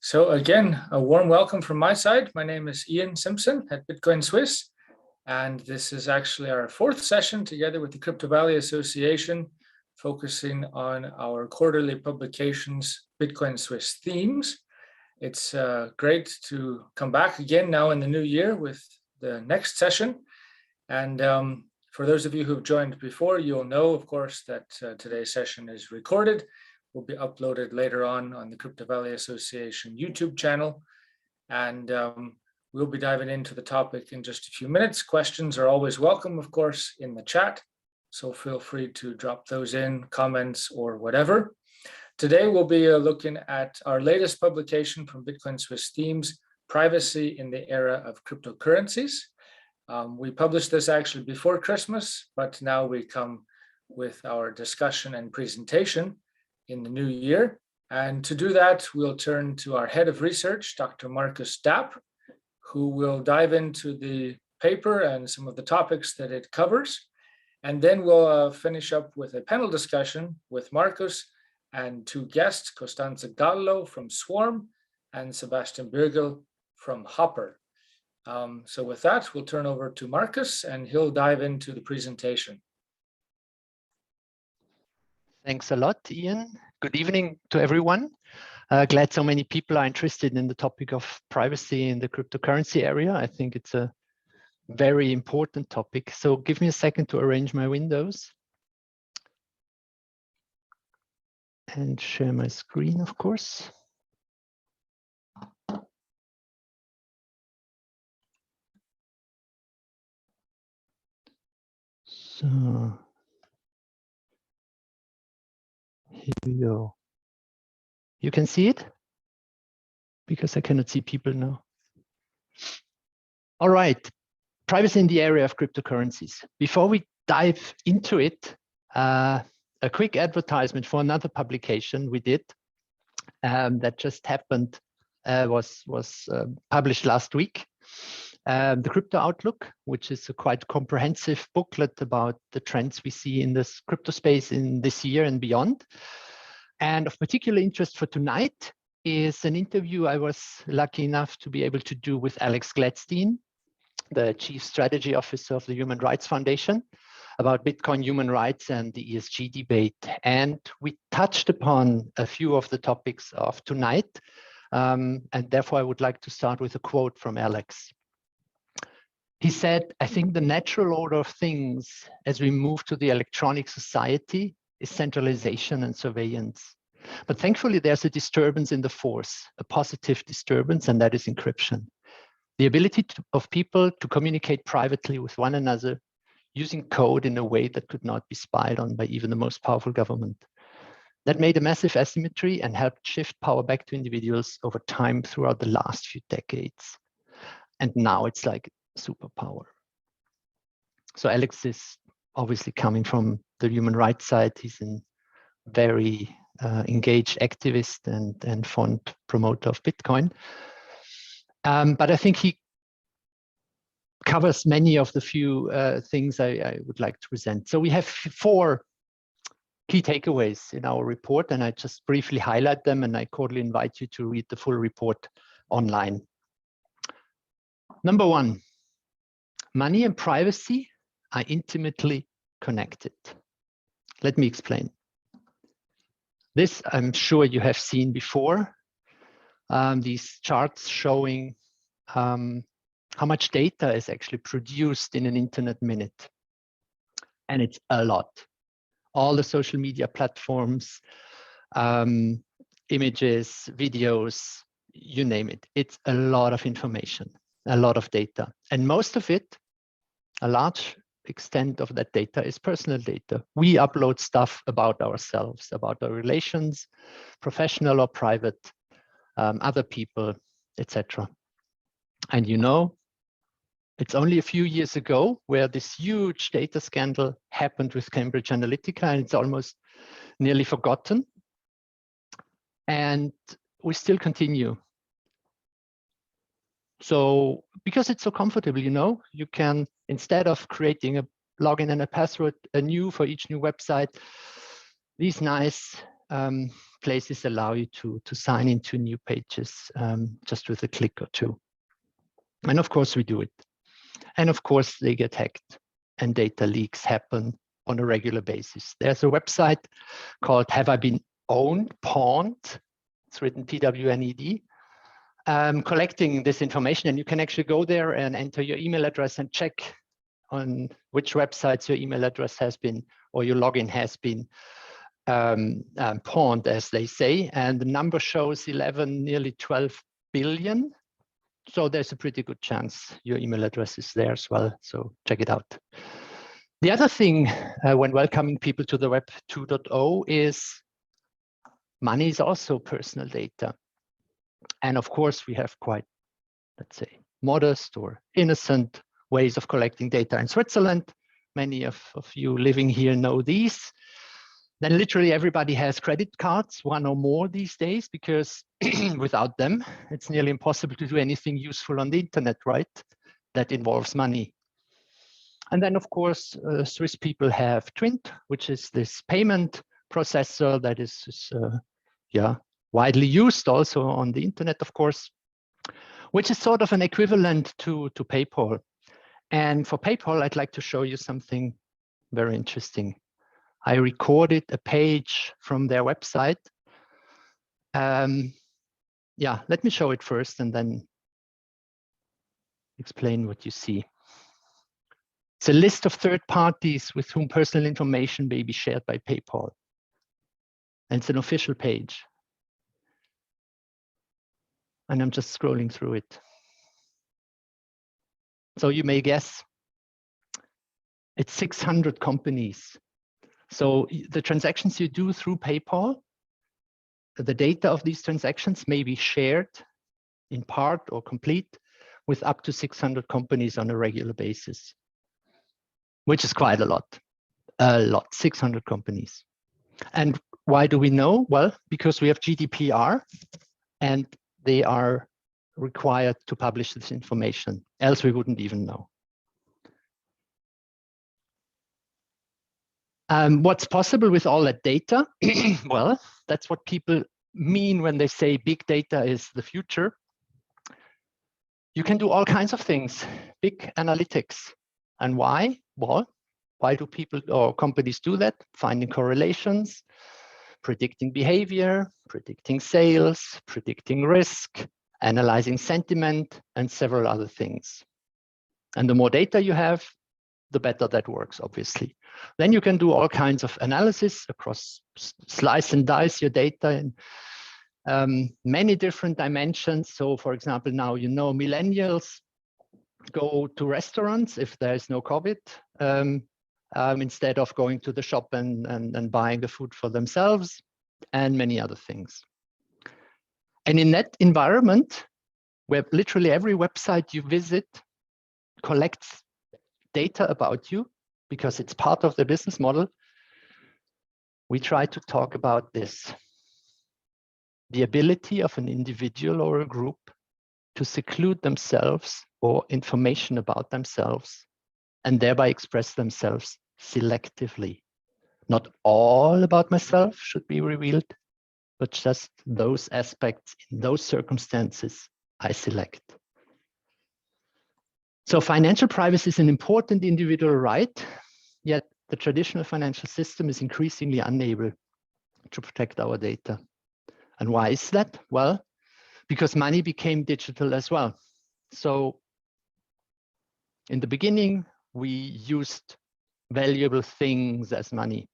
So again, a warm welcome from my side. My name is Ian Simpson at Bitcoin Suisse, and this is actually our fourth session together with the Crypto Valley Association, focusing on our quarterly publications, Bitcoin Suisse themes. It's great to come back again now in the new year with the next session. And for those of you who've joined before, you'll know, of course, that today's session is recorded. Will be uploaded later on the Crypto Valley Association YouTube channel. And we'll be diving into the topic in just a few minutes. Questions are always welcome, of course, in the chat. So feel free to drop those in, comments or whatever. Today, we'll be looking at our latest publication from Bitcoin Suisse Themes, Privacy in the Era of Cryptocurrencies. We published this actually before Christmas, but now we come with our discussion and presentation in the new year. And to do that, we'll turn to our head of research, Dr. Marcus Dapp, who will dive into the paper and some of the topics that it covers. And then we'll finish up with a panel discussion with Marcus and two guests, Costanza Gallo from Swarm and Sebastian Bürgel from HOPR. So with that, we'll turn over to Marcus and he'll dive into the presentation. Thanks a lot, Ian. Good evening to everyone. Glad so many people are interested in the topic of privacy in the cryptocurrency area. I think it's a very important topic. So give me a second to arrange my windows and share my screen, of course. So here we go. You can see it? Because I cannot see people now. All right, privacy in the area of cryptocurrencies. Before we dive into it, a quick advertisement for another publication we did that just happened, was published last week. The Crypto Outlook, which is a quite comprehensive booklet about the trends we see in this crypto space in this year and beyond. And of particular interest for tonight is an interview I was lucky enough to be able to do with Alex Gladstein, the Chief Strategy Officer of the Human Rights Foundation, about Bitcoin human rights and the ESG debate. And we touched upon a few of the topics of tonight. And therefore, I would like to start with a quote from Alex. He said, "I think the natural order of things as we move to the electronic society is centralization and surveillance. But thankfully, there's a disturbance in the force, a positive disturbance, and that is encryption. The ability of people to communicate privately with one another using code in a way that could not be spied on by even the most powerful government. That made a massive asymmetry and helped shift power back to individuals over time throughout the last few decades. And now it's like superpower." So Alex is obviously coming from the human rights side. He's a very engaged activist and fond promoter of Bitcoin. But I think he covers many of the few things I would like to present. So we have 4 key takeaways in our report, and I just briefly highlight them, and I cordially invite you to read the full report online. Number 1, money and privacy are intimately connected. Let me explain. This I'm sure you have seen before. These charts showing how much data is actually produced in an internet minute. And it's a lot. All the social media platforms, images, videos, you name it. It's a lot of information, a lot of data. And most of it, a large extent of that data is personal data. We upload stuff about ourselves, about our relations, professional or private, other people, etc. And you know, it's only a few years ago where this huge data scandal happened with Cambridge Analytica, and it's almost nearly forgotten. And we still continue. So because it's so comfortable, you know, you can, instead of creating a login and a password anew for each new website, these nice places allow you to sign into new pages just with a click or two. And of course we do it. And of course they get hacked and data leaks happen on a regular basis. There's a website called Have I Been Owned, Pawned? It's written PWNED, collecting this information, and you can actually go there and enter your email address and check on which websites your email address has been, or your login has been pawned, as they say. And the number shows 11, nearly 12 billion. So there's a pretty good chance your email address is there as well. So check it out. The other thing when welcoming people to the Web 2.0 is money is also personal data. And of course, we have quite, let's say, modest or innocent ways of collecting data in Switzerland. Many of you living here know these. Then literally everybody has credit cards, one or more these days, because without them, it's nearly impossible to do anything useful on the internet, right? That involves money. And then, of course, Swiss people have Twint, which is this payment processor that is widely used also on the internet, of course, which is sort of an equivalent to PayPal. And for PayPal, I'd like to show you something very interesting. I recorded a page from their website. Let me show it first and then explain what you see. It's a list of third parties with whom personal information may be shared by PayPal. And it's an official page. And I'm just scrolling through it. So you may guess, it's 600 companies. So the transactions you do through PayPal, the data of these transactions may be shared in part or complete with up to 600 companies on a regular basis, which is quite a lot, 600 companies. And why do we know? Well, because we have GDPR and they are required to publish this information, else we wouldn't even know. What's possible with all that data? Well, that's what people mean when they say big data is the future. You can do all kinds of things, big analytics. And why? Well, why do people or companies do that? Finding correlations, predicting behavior, predicting sales, predicting risk, analyzing sentiment, and several other things. And the more data you have, the better that works, obviously. Then you can do all kinds of analysis across, slice and dice your data in many different dimensions. So for example, now you know millennials go to restaurants if there is no COVID, instead of going to the shop and buying the food for themselves, and many other things. And in that environment, where literally every website you visit collects data about you, because it's part of the business model, we try to talk about this. The ability of an individual or a group to seclude themselves or information about themselves and thereby express themselves selectively. Not all about myself should be revealed, but just those aspects in those circumstances I select. So financial privacy is an important individual right, yet the traditional financial system is increasingly unable to protect our data. And why is that? Well, because money became digital as well. So in the beginning, we used valuable things as money,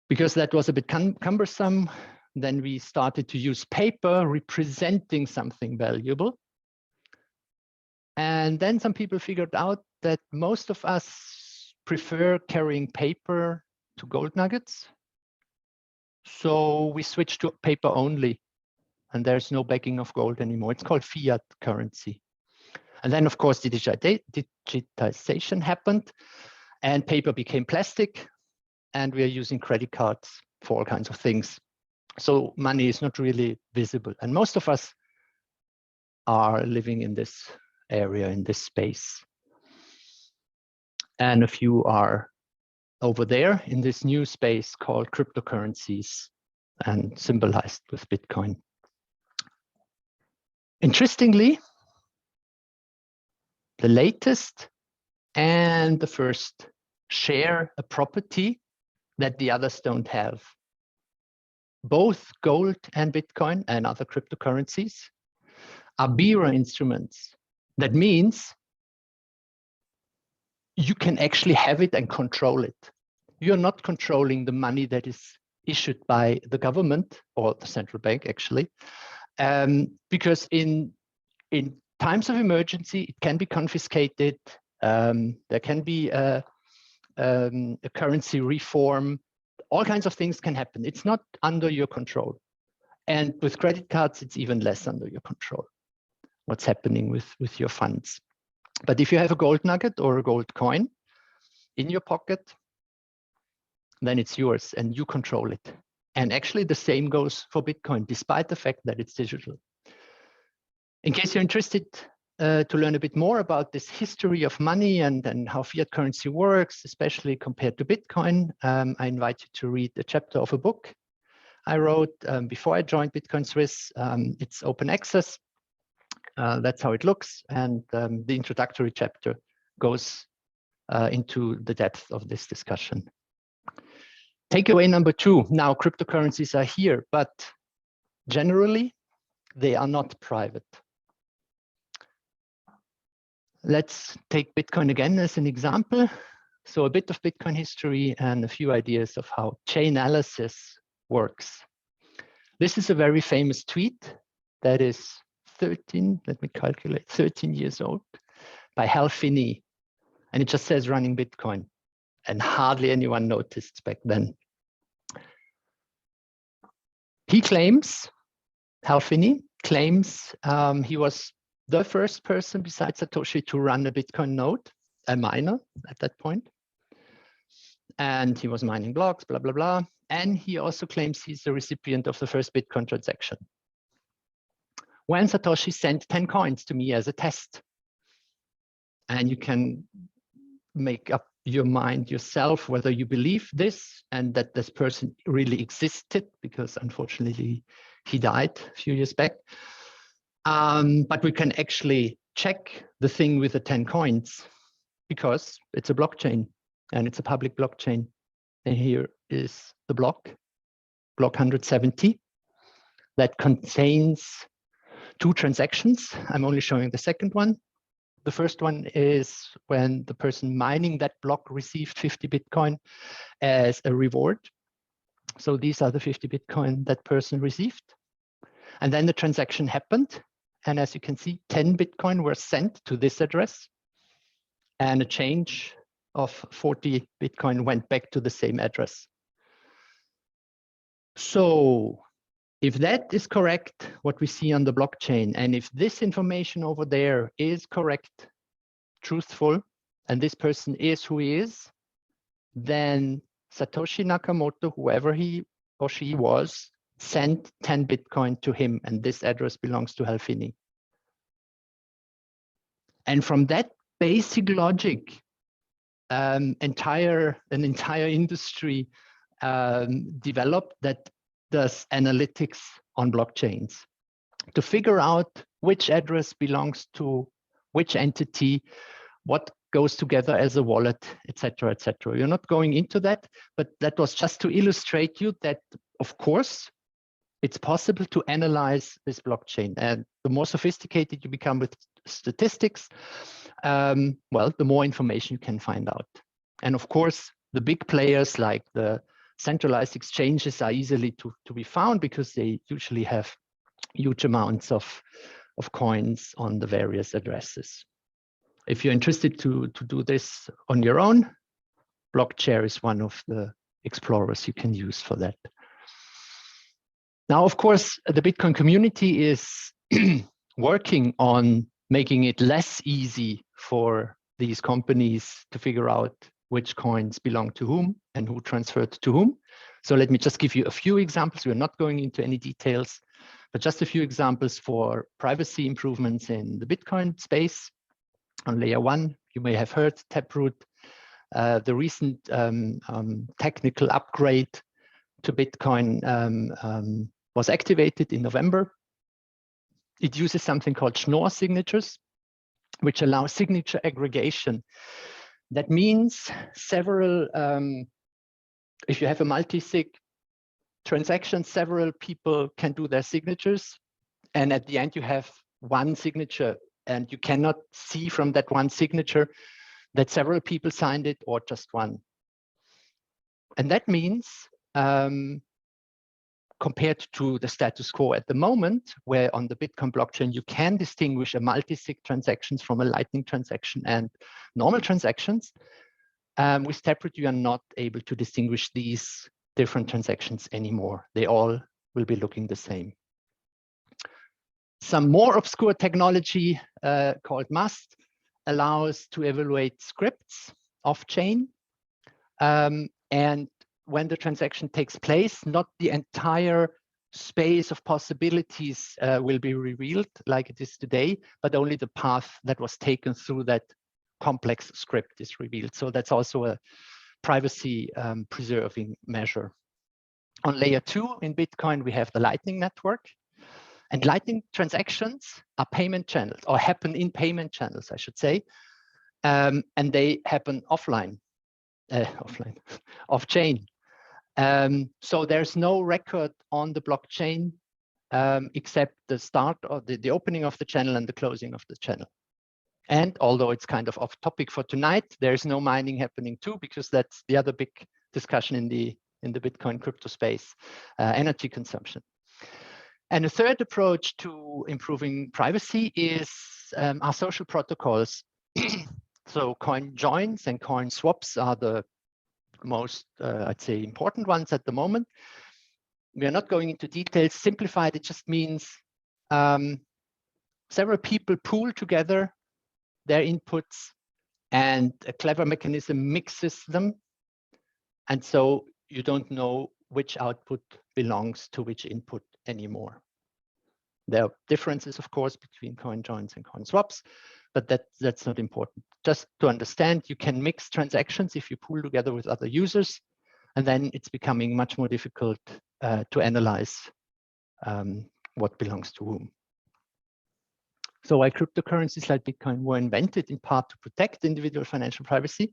because that was a bit cumbersome. Then we started to use paper representing something valuable. And then some people figured out that most of us prefer carrying paper to gold nuggets. So we switched to paper only, and there's no backing of gold anymore. It's called fiat currency. And then, of course, digitization happened, and paper became plastic, and we are using credit cards for all kinds of things. So money is not really visible. And most of us are living in this area, in this space. And a few are over there in this new space called cryptocurrencies and symbolized with Bitcoin. Interestingly, the latest and the first share a property that the others don't have. Both gold and Bitcoin and other cryptocurrencies are bearer instruments. That means you can actually have it and control it. You're not controlling the money that is issued by the government or the central bank, actually, because in times of emergency, it can be confiscated. There can be a currency reform. All kinds of things can happen. It's not under your control. And with credit cards, it's even less under your control, what's happening with your funds. But if you have a gold nugget or a gold coin in your pocket, then it's yours and you control it. And actually the same goes for Bitcoin, despite the fact that it's digital. In case you're interested to learn a bit more about this history of money and how fiat currency works, especially compared to Bitcoin, I invite you to read a chapter of a book I wrote before I joined Bitcoin Suisse. It's open access. That's how it looks. And the introductory chapter goes into the depth of this discussion. Takeaway number 2, now cryptocurrencies are here, but generally they are not private. Let's take Bitcoin again as an example. So a bit of Bitcoin history and a few ideas of how Chainalysis works. This is a very famous tweet that is 13 years old by Hal Finney. And it just says running Bitcoin. And hardly anyone noticed back then. He claims, Hal Finney claims he was the first person besides Satoshi to run a Bitcoin node, a miner at that point. And he was mining blocks, blah, blah, blah. And he also claims he's the recipient of the first Bitcoin transaction. When Satoshi sent 10 coins to me as a test. And you can make up your mind yourself whether you believe this and that this person really existed, because unfortunately he died a few years back. But we can actually check the thing with the 10 coins because it's a blockchain and it's a public blockchain. And here is the block 170, that contains 2 transactions. I'm only showing the second one. The first one is when the person mining that block received 50 Bitcoin as a reward. So these are the 50 Bitcoin that person received. And then the transaction happened. And as you can see, 10 Bitcoin were sent to this address. And a change of 40 Bitcoin went back to the same address. So if that is correct, what we see on the blockchain, and if this information over there is correct, truthful, and this person is who he is, then Satoshi Nakamoto, whoever he or she was, sent 10 Bitcoin to him, and this address belongs to Hal Finney. And from that basic logic, an entire industry developed that does analytics on blockchains to figure out which address belongs to which entity, what goes together as a wallet, etc., etc. You're not going into that, but that was just to illustrate you that, of course, it's possible to analyze this blockchain. And the more sophisticated you become with statistics, well, the more information you can find out. And of course, the big players like the centralized exchanges are easily to be found because they usually have huge amounts of coins on the various addresses. If you're interested to do this on your own, Blockchair is one of the explorers you can use for that. Now, of course, the Bitcoin community is working on making it less easy for these companies to figure out which coins belong to whom and who transferred to whom. So let me just give you a few examples. We're not going into any details, but just a few examples for privacy improvements in the Bitcoin space. On layer 1, you may have heard Taproot The recent technical upgrade to Bitcoin was activated in November. It uses something called Schnorr signatures, which allows signature aggregation. That means several, if you have a multi-sig transaction, several people can do their signatures. And at the end, you have one signature, and you cannot see from that one signature that several people signed it or just one. And that means, compared to the status quo at the moment, where on the Bitcoin blockchain, you can distinguish a multi-sig transactions from a Lightning transaction and normal transactions, with Taproot, you are not able to distinguish these different transactions anymore. They all will be looking the same. Some more obscure technology called MUST allows to evaluate scripts off-chain. And when the transaction takes place, not the entire space of possibilities will be revealed like it is today, but only the path that was taken through that complex script is revealed. So that's also a privacy preserving measure. On layer 2 in Bitcoin, we have the Lightning network. And Lightning transactions are payment channels, or happen in payment channels, I should say. And they happen offline, off-chain. So there's no record on the blockchain except the start or the opening of the channel and the closing of the channel. And although it's kind of off topic for tonight, there's no mining happening too, because that's the other big discussion in the Bitcoin crypto space, energy consumption. And a third approach to improving privacy is our social protocols. So coin joins and coin swaps are the most, I'd say, important ones at the moment. We are not going into details. Simplified, it just means several people pool together their inputs, and a clever mechanism mixes them. And so you don't know which output belongs to which input anymore. There are differences, of course, between coin joins and coin swaps, but that's not important. Just to understand, you can mix transactions if you pool together with other users, and then it's becoming much more difficult to analyze what belongs to whom. So why cryptocurrencies like Bitcoin were invented in part to protect individual financial privacy.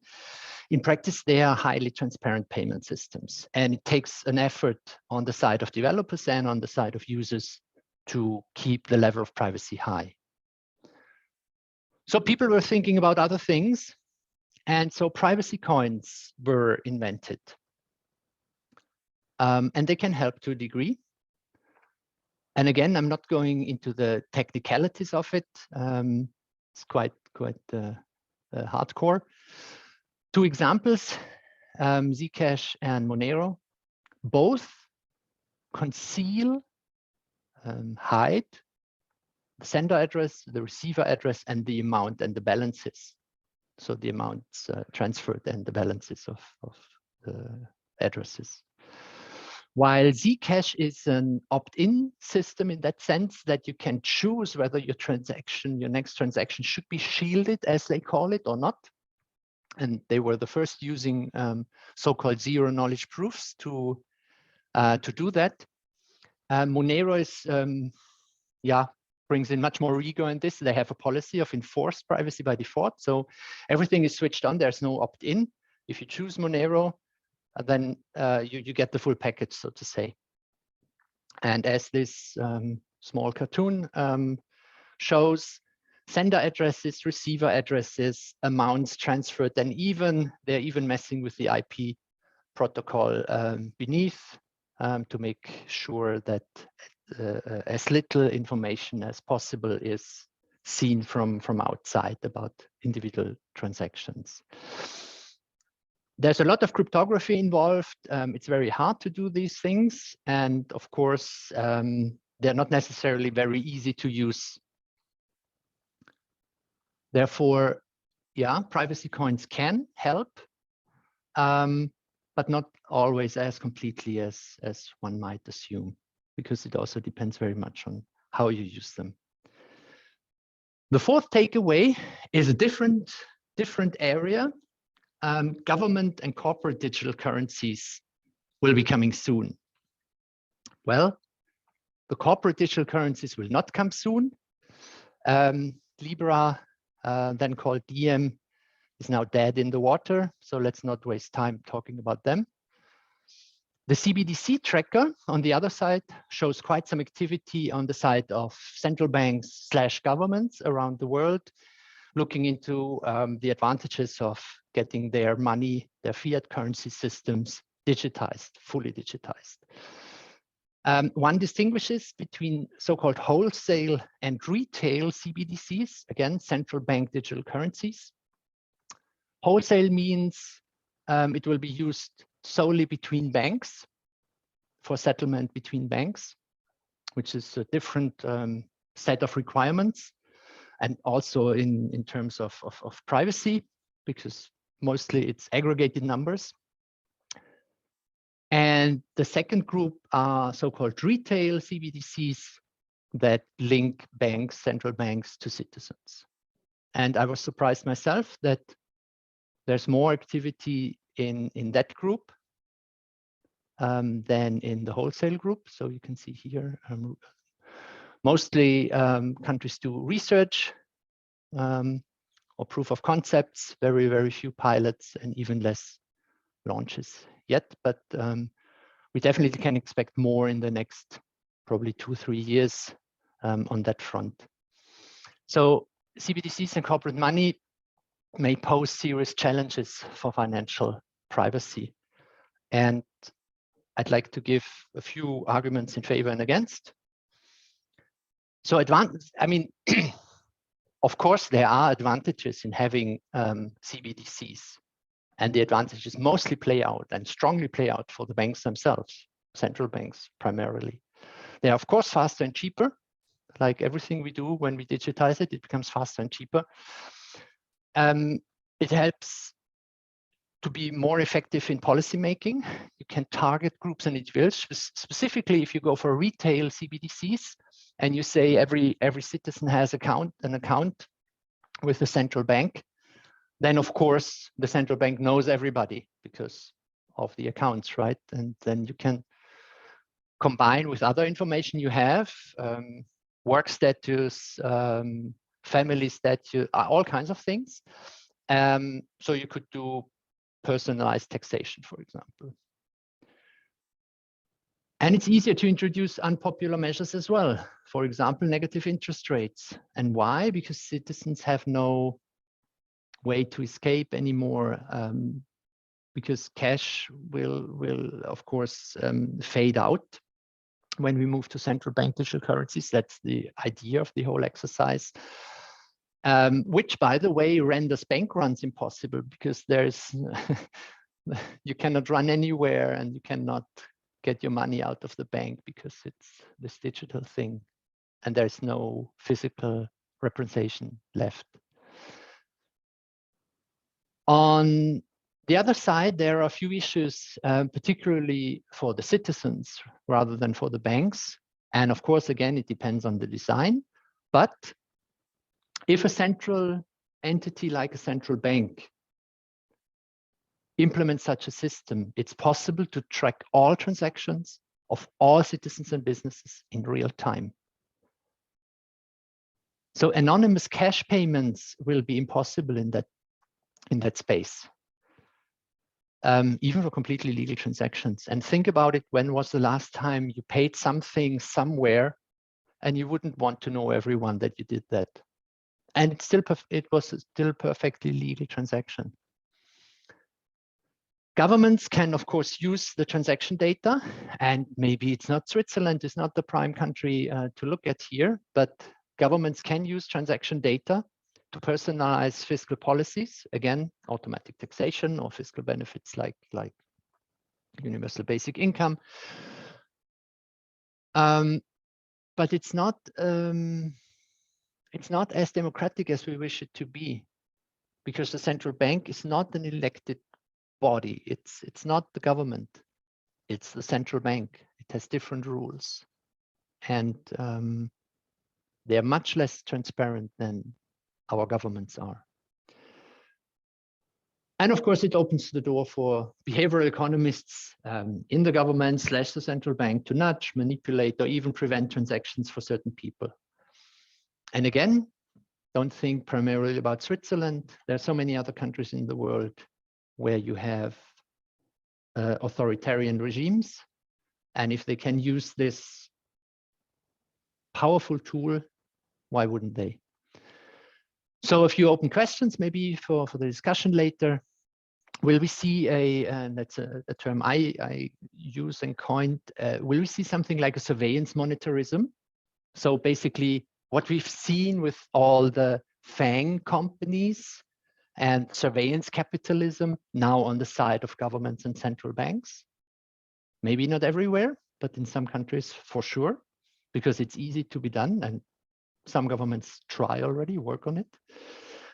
In practice, they are highly transparent payment systems, and it takes an effort on the side of developers and on the side of users to keep the level of privacy high. So people were thinking about other things, and so privacy coins were invented. And they can help to a degree. And again, I'm not going into the technicalities of it. It's quite hardcore. Two examples, Zcash and Monero, both conceal, hide the sender address, the receiver address, and the amount and the balances. So the amounts transferred and the balances of the addresses. While Zcash is an opt-in system in that sense that you can choose whether your next transaction should be shielded, as they call it, or not. And they were the first using so-called zero-knowledge proofs to do that. Monero is, brings in much more rigor in this. They have a policy of enforced privacy by default. So everything is switched on. There's no opt-in. If you choose Monero, then you get the full package, so to say. And as this small cartoon shows, sender addresses, receiver addresses, amounts transferred, and they're even messing with the IP protocol beneath to make sure that as little information as possible is seen from outside about individual transactions. There's a lot of cryptography involved. It's very hard to do these things. And of course, they're not necessarily very easy to use. Therefore, privacy coins can help, but not always as completely as one might assume, because it also depends very much on how you use them. The fourth takeaway is a different area. government and corporate digital currencies will be coming soon. Well, the corporate digital currencies will not come soon. Libra, then called Diem, is now dead in the water, so let's not waste time talking about them. The CBDC tracker, on the other side, shows quite some activity on the side of central banks / governments around the world, looking into the advantages of getting their money, their fiat currency systems digitized, fully digitized. One distinguishes between so-called wholesale and retail CBDCs, again, central bank digital currencies. Wholesale means it will be used solely between banks for settlement between banks, which is a different set of requirements, and also in terms of privacy, because mostly it's aggregated numbers. And the second group are so-called retail CBDCs that link banks, central banks, to citizens. And I was surprised myself that there's more activity in that group than in the wholesale group. So you can see here, mostly countries do research or proof of concepts, very, very few pilots, and even less launches yet. But we definitely can expect more in the next probably 2-3 years on that front. So CBDCs and corporate money may pose serious challenges for financial privacy. And I'd like to give a few arguments in favor and against. So I mean, of course, there are advantages in having CBDCs, and the advantages mostly play out and strongly play out for the banks themselves, central banks primarily. They are, of course, faster and cheaper. Like everything we do when we digitize it, it becomes faster and cheaper. It helps to be more effective in policy making. You can target groups and individuals. Specifically, if you go for retail CBDCs and you say every citizen has an account with the central bank, then of course the central bank knows everybody because of the accounts, right? And then you can combine with other information you have, work status, family status, all kinds of things. So you could do personalized taxation, for example. And it's easier to introduce unpopular measures as well. For example, negative interest rates. And why? Because citizens have no way to escape anymore, because cash will of course fade out when we move to central bank digital currencies. That's the idea of the whole exercise. Which, by the way, renders bank runs impossible, because there's you cannot run anywhere and you cannot get your money out of the bank because it's this digital thing and there's no physical representation left. On the other side, there are a few issues, particularly for the citizens rather than for the banks. And of course, again, it depends on the design. But if a central entity like a central bank implements such a system, it's possible to track all transactions of all citizens and businesses in real time. So anonymous cash payments will be impossible in that space, even for completely legal transactions. And think about it, when was the last time you paid something somewhere and you wouldn't want to know everyone that you did that? And it was still perfectly legal transaction. Governments can, of course, use the transaction data, and maybe it's not Switzerland, is not the prime country to look at here, but governments can use transaction data to personalize fiscal policies, again, automatic taxation or fiscal benefits like universal basic income. But it's not as democratic as we wish it to be, because the central bank is not an elected body. It's not the government. It's the central bank. It has different rules, and they are much less transparent than our governments are. And of course, it opens the door for behavioral economists in the government / the central bank to nudge, manipulate, or even prevent transactions for certain people. And again, don't think primarily about Switzerland. There are so many other countries in the world where you have authoritarian regimes. And if they can use this powerful tool, why wouldn't they? So a few open questions maybe for the discussion later. Will we see and that's a term I use and coined, will we see something like a surveillance monetarism? So basically what we've seen with all the FANG companies and surveillance capitalism now on the side of governments and central banks. Maybe not everywhere, but in some countries for sure, because it's easy to be done and some governments try already, work on it.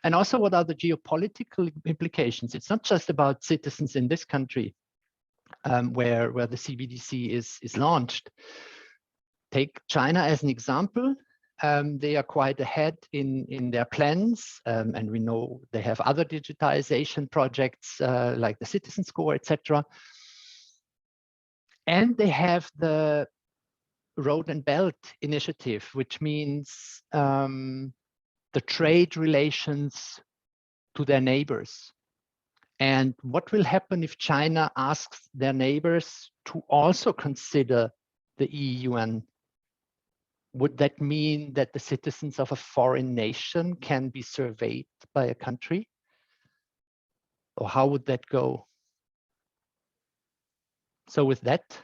And also, what are the geopolitical implications? It's not just about citizens in this country where the CBDC is launched. Take China as an example. They are quite ahead in their plans, and we know they have other digitization projects like the Citizen Score, etc. And they have the Road and Belt Initiative, which means the trade relations to their neighbors. And what will happen if China asks their neighbors to also consider the EU? And would that mean that the citizens of a foreign nation can be surveyed by a country? Or how would that go? So with that,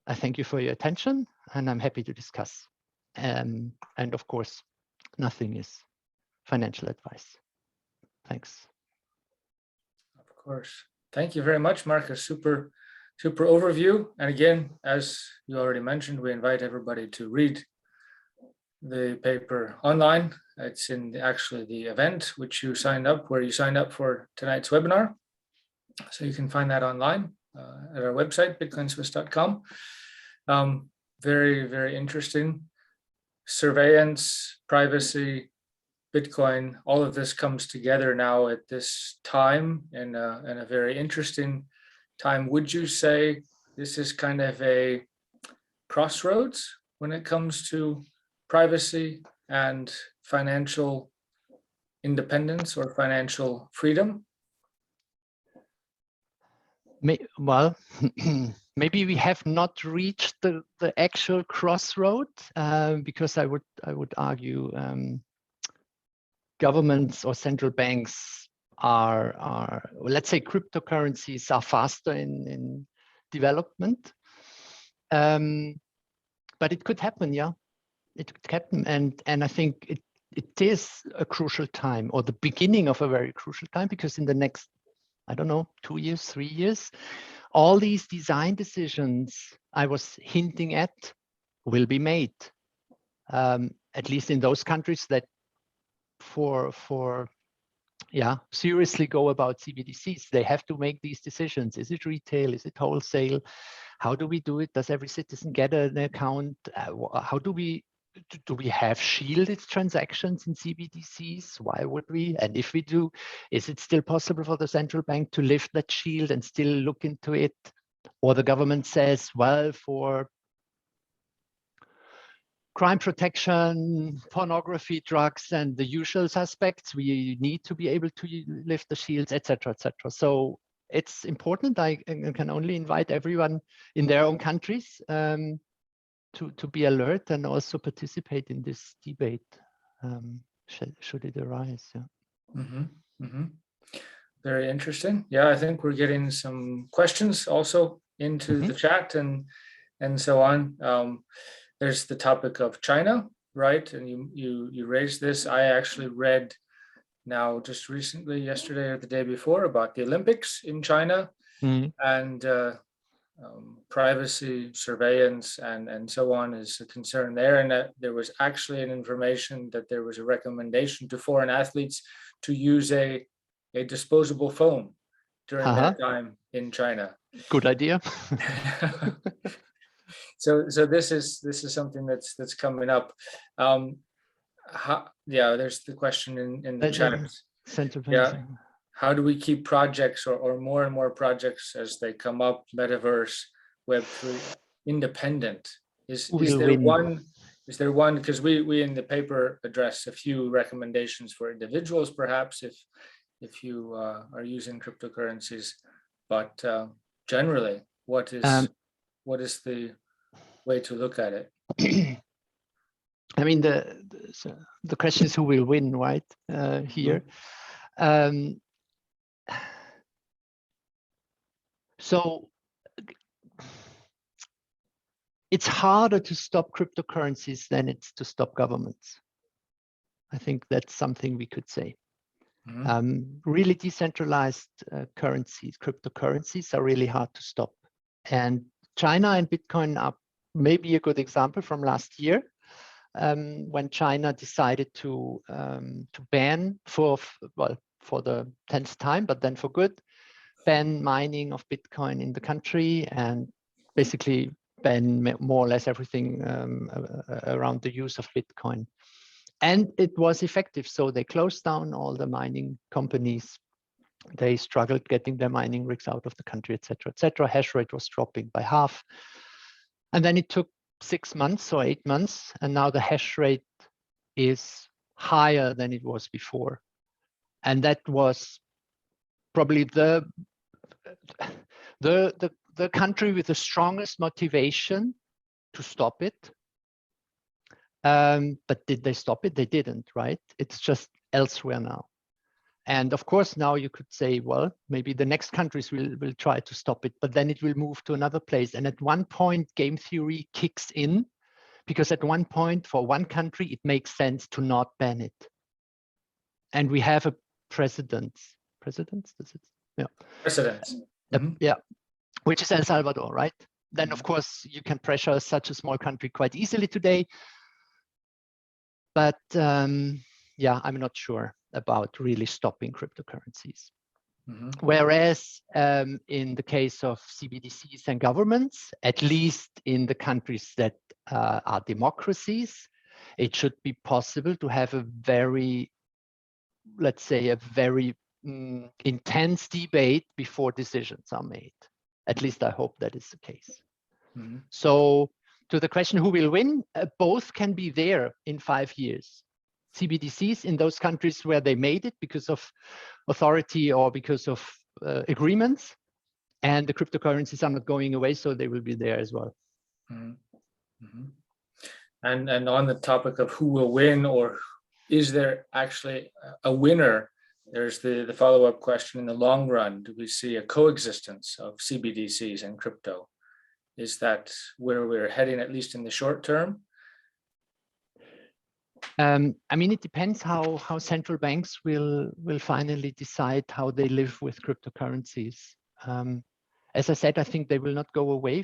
I thank you for your attention, and I'm happy to discuss. And of course, nothing is financial advice. Thanks. Of course. Thank you very much, Marcus. Super overview. And again, as you already mentioned, we invite everybody to read the paper online. It's in actually the event which you signed up, where you signed up for tonight's webinar. So you can find that online at our website, bitcoinswiss.com. Very, very interesting. Surveillance, privacy, Bitcoin, all of this comes together now at this time in a very interesting time. Would you say this is kind of a crossroads when it comes to privacy and financial independence or financial freedom? Well, maybe we have not reached the actual crossroad, because I would argue governments or central banks are, let's say, cryptocurrencies are faster in development. But it could happen, yeah. It could happen, and I think it is a crucial time, or the beginning of a very crucial time, because in the next, I don't know, 2 years, 3 years, all these design decisions I was hinting at will be made, at least in those countries that seriously go about CBDCs. They have to make these decisions. Is it retail? Is it wholesale? How do we do it? Does every citizen get an account? How do we have shielded transactions in CBDCs? Why would we? And if we do, is it still possible for the central bank to lift that shield and still look into it? Or the government says, well, for crime protection, pornography, drugs, and the usual suspects, we need to be able to lift the shields, etc., etc. So it's important. I can only invite everyone in their own countries to be alert and also participate in this debate, should it arise. Yeah. Mm-hmm. Mm-hmm. Very interesting. Yeah, I think we're getting some questions also into the chat and so on. There's the topic of China, right? And you raised this. I actually read now just recently, yesterday or the day before, about the Olympics in China and privacy, surveillance, and so on is a concern there. And that there was actually an information that there was a recommendation to foreign athletes to use a disposable phone during their time in China. Good idea. So this is something that's coming up. There's the question in the chat. Central yeah, how do we keep projects or more and more projects as they come up, metaverse, Web3, independent? Is there one, because we in the paper address a few recommendations for individuals, perhaps if you are using cryptocurrencies, but generally, what is the way to look at it? I mean, the question is who will win, right? Here. So it's harder to stop cryptocurrencies than it's to stop governments. I think that's something we could say. Really decentralized currencies, cryptocurrencies are really hard to stop. And China and Bitcoin are maybe a good example from last year, when China decided to ban for the 10th time, but then for good, ban mining of Bitcoin in the country and basically ban more or less everything around the use of Bitcoin. And it was effective. So they closed down all the mining companies. They struggled getting their mining rigs out of the country, et cetera, et cetera. Hash rate was dropping by half. And then it took 6 months or 8 months. And now the hash rate is higher than it was before. And that was probably the country with the strongest motivation to stop it. But did they stop it? They didn't, right? It's just elsewhere now. And of course, now you could say, well, maybe the next countries will try to stop it, but then it will move to another place. And at one point, game theory kicks in, because at one point, for one country, it makes sense to not ban it. And we have a precedent, yeah, which is El Salvador, right? Then, of course, you can pressure such a small country quite easily today. But yeah, I'm not sure about really stopping cryptocurrencies. Whereas in the case of CBDCs and governments, at least in the countries that are democracies, it should be possible to have a very, let's say, a very intense debate before decisions are made. At least I hope that is the case. So to the question who will win, both can be there in 5 years. CBDCs in those countries where they made it because of authority or because of agreements, and the cryptocurrencies are not going away, so they will be there as well. And on the topic of who will win, or is there actually a winner, there's the follow-up question: in the long run, do we see a coexistence of CBDCs and crypto? Is that where we're heading, at least in the short term? I mean, it depends how central banks will finally decide how they live with cryptocurrencies. As I said, I think they will not go away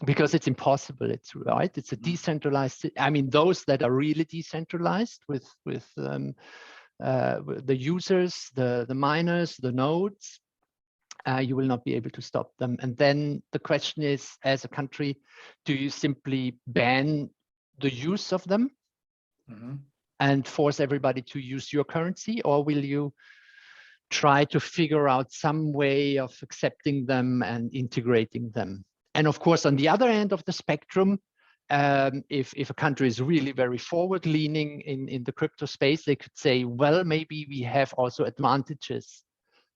because it's impossible. It's right. It's a decentralized. I mean, those that are really decentralized with the users, the miners, the nodes. You will not be able to stop them. And then the question is, as a country, do you simply ban the use of them and force everybody to use your currency, or will you try to figure out some way of accepting them and integrating them? And of course, on the other end of the spectrum, if a country is really very forward-leaning in the crypto space, they could say, well, maybe we have also advantages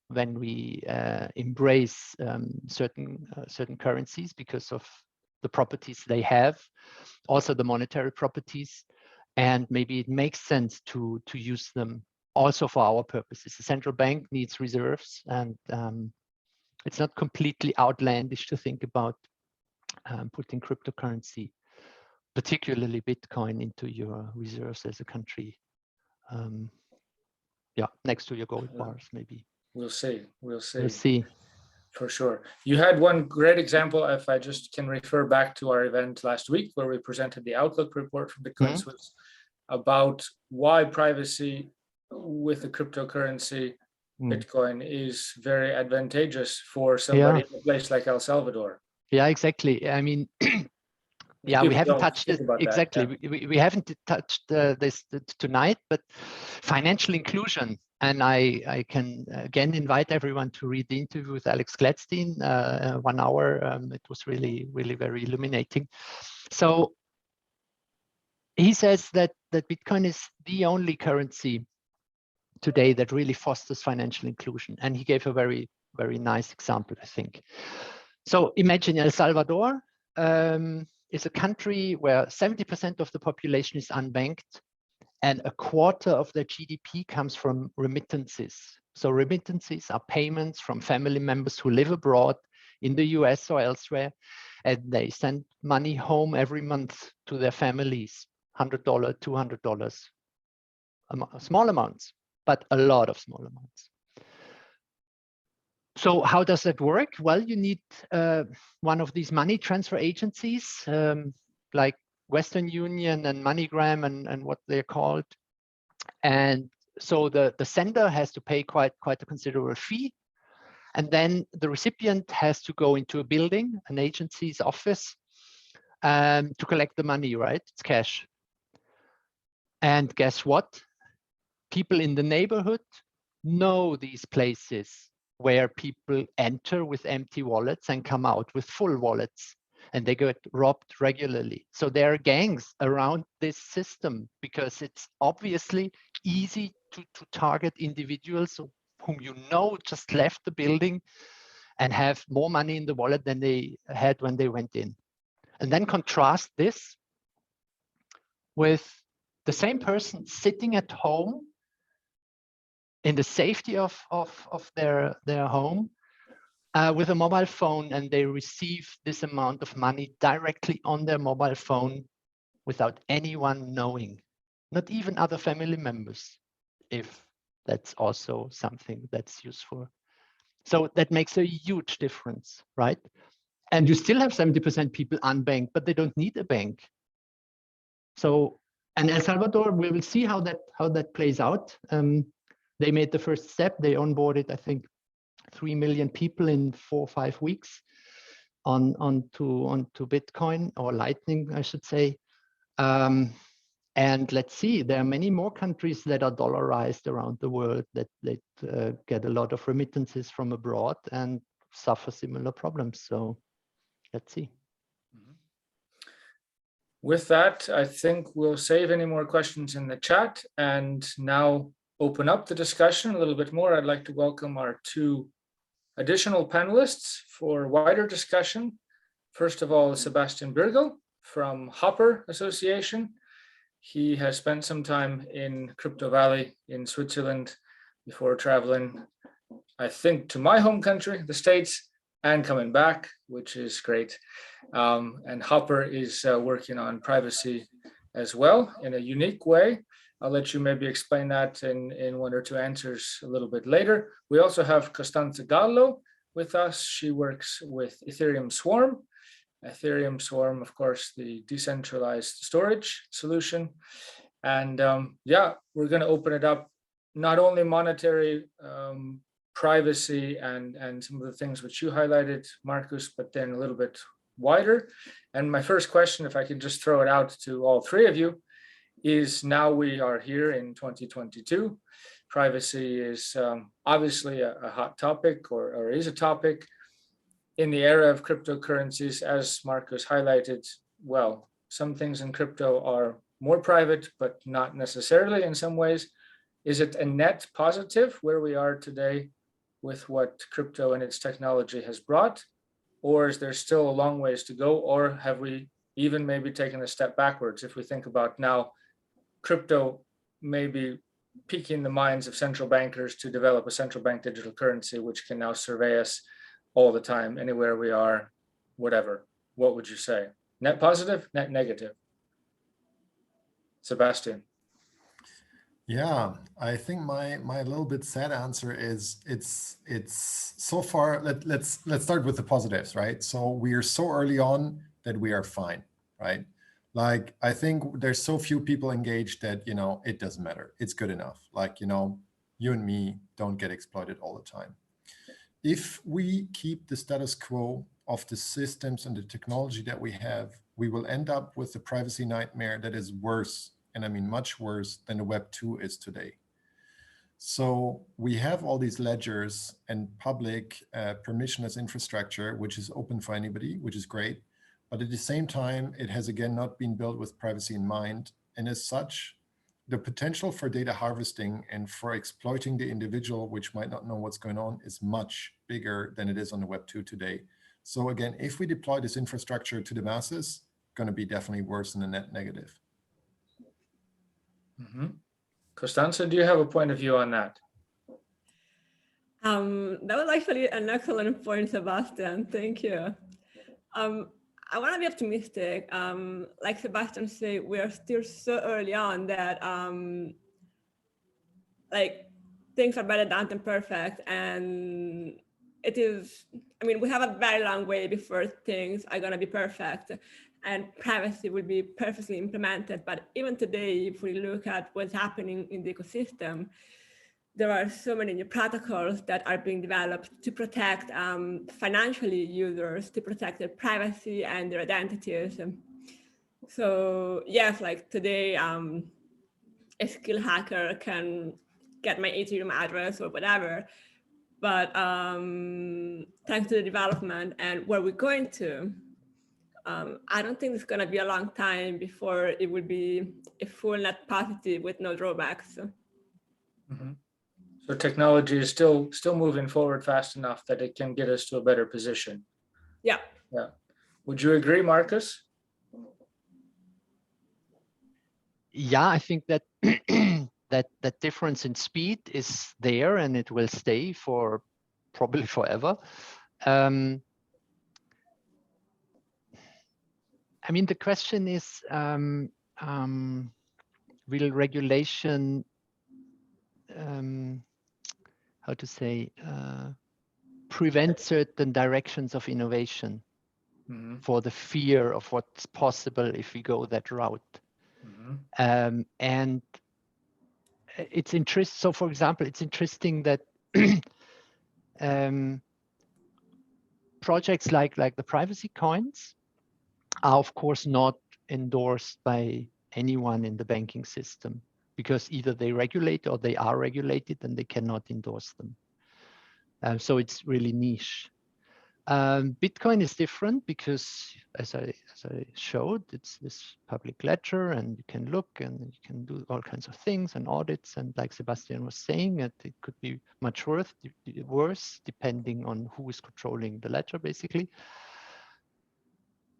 when we embrace certain currencies because of the properties they have, also the monetary properties, and maybe it makes sense to use them also for our purposes. The central bank needs reserves, and it's not completely outlandish to think about putting cryptocurrency, particularly Bitcoin, into your reserves as a country. Yeah, next to your gold bars, maybe. We'll see. We'll see. For sure. You had one great example, if I just can refer back to our event last week, where we presented the Outlook report from Bitcoin Suisse about why privacy with the cryptocurrency Bitcoin is very advantageous for somebody in a place like El Salvador. Yeah, exactly. I mean, Yeah, we haven't don't touched think it about that, exactly. yeah. We haven't touched this tonight, but financial inclusion. And I can again invite everyone to read the interview with Alex Gladstein, 1 hour. It was really, really very illuminating. So he says that Bitcoin is the only currency today that really fosters financial inclusion. And he gave a very, very nice example, I think. So imagine El Salvador is a country where 70% of the population is unbanked, and a quarter of their GDP comes from remittances. So remittances are payments from family members who live abroad in the US or elsewhere, and they send money home every month to their families, $100, $200, small amounts, but a lot of small amounts. So how does that work? Well, you need one of these money transfer agencies like Western Union and MoneyGram and what they're called. And so the sender has to pay quite a considerable fee. And then the recipient has to go into a building, an agency's office, to collect the money, right? It's cash. And guess what? People in the neighborhood know these places where people enter with empty wallets and come out with full wallets, and they get robbed regularly. So there are gangs around this system because it's obviously easy to target individuals whom you know just left the building and have more money in the wallet than they had when they went in. And then contrast this with the same person sitting at home in the safety of their home with a mobile phone, and they receive this amount of money directly on their mobile phone without anyone knowing, not even other family members, if that's also something that's useful. So that makes a huge difference, right? And you still have 70% people unbanked, but they don't need a bank. So, and El Salvador, we will see how that plays out. They made the first step. They onboarded, I think, 3 million people in 4 or 5 weeks onto Bitcoin or Lightning, I should say. And let's see, there are many more countries that are dollarized around the world that get a lot of remittances from abroad and suffer similar problems. So let's see. With that, I think we'll save any more questions in the chat and now open up the discussion a little bit more. I'd like to welcome our 2 additional panelists for wider discussion. First of all, Sebastian Bürgel from HOPR Association. He has spent some time in Crypto Valley in Switzerland before traveling, I think, to my home country, the States, and coming back, which is great. And HOPR is working on privacy as well in a unique way. I'll let you maybe explain that in 1 or 2 answers a little bit later. We also have Costanza Gallo with us. She works with Ethereum Swarm. Ethereum Swarm, of course, the decentralized storage solution. And yeah, we're going to open it up, not only monetary privacy and some of the things which you highlighted, Marcus, but then a little bit wider. And my first question, if I can just throw it out to all 3 of you, is now we are here in 2022. Privacy is obviously a hot topic or is a topic. In the era of cryptocurrencies, as Marcus highlighted, well, some things in crypto are more private, but not necessarily in some ways. Is it a net positive where we are today with what crypto and its technology has brought? Or is there still a long ways to go? Or have we even maybe taken a step backwards if we think about now crypto maybe piquing the minds of central bankers to develop a central bank digital currency, which can now survey us all the time, anywhere we are, whatever? What would you say? Net positive, net negative? Sebastian. Yeah, I think my little bit sad answer is it's so far. Let's start with the positives, right? So we are so early on that we are fine, right? Like, I think there's so few people engaged that, it doesn't matter. It's good enough. Like, you and me don't get exploited all the time. If we keep the status quo of the systems and the technology that we have, we will end up with a privacy nightmare that is worse, and I mean much worse, than the Web 2 is today. So we have all these ledgers and public permissionless infrastructure, which is open for anybody, which is great. But at the same time, it has again not been built with privacy in mind. And as such, the potential for data harvesting and for exploiting the individual, which might not know what's going on, is much bigger than it is on the Web 2 today. So again, if we deploy this infrastructure to the masses, going to be definitely worse than a net negative. Mm-hmm. Costanza, do you have a point of view on that? That was actually an excellent point, Sebastian. Thank you. I want to be optimistic. Like Sebastian said, we are still so early on that like things are better done than perfect, and it is. I mean, we have a very long way before things are going to be perfect, and privacy will be perfectly implemented. But even today, if we look at what's happening in the ecosystem, there are so many new protocols that are being developed to protect financially users, to protect their privacy and their identities. So yes, like today, a skill hacker can get my Ethereum address or whatever, but thanks to the development and where we're going to, I don't think it's going to be a long time before it will be a full net positive with no drawbacks. Mm-hmm. So technology is still moving forward fast enough that it can get us to a better position. Yeah. Yeah. Would you agree, Marcus? Yeah, I think that that difference in speed is there, and it will stay for probably forever. I mean, the question is, will regulation, how to say, prevent certain directions of innovation for the fear of what's possible if we go that route? And it's interesting. So, for example, it's interesting that projects like the privacy coins are, of course, not endorsed by anyone in the banking system, because either they regulate or they are regulated and they cannot endorse them. So it's really niche. Bitcoin is different because, as I showed, it's this public ledger, and you can look and you can do all kinds of things and audits. And like Sebastian was saying, it could be much worse depending on who is controlling the ledger, basically.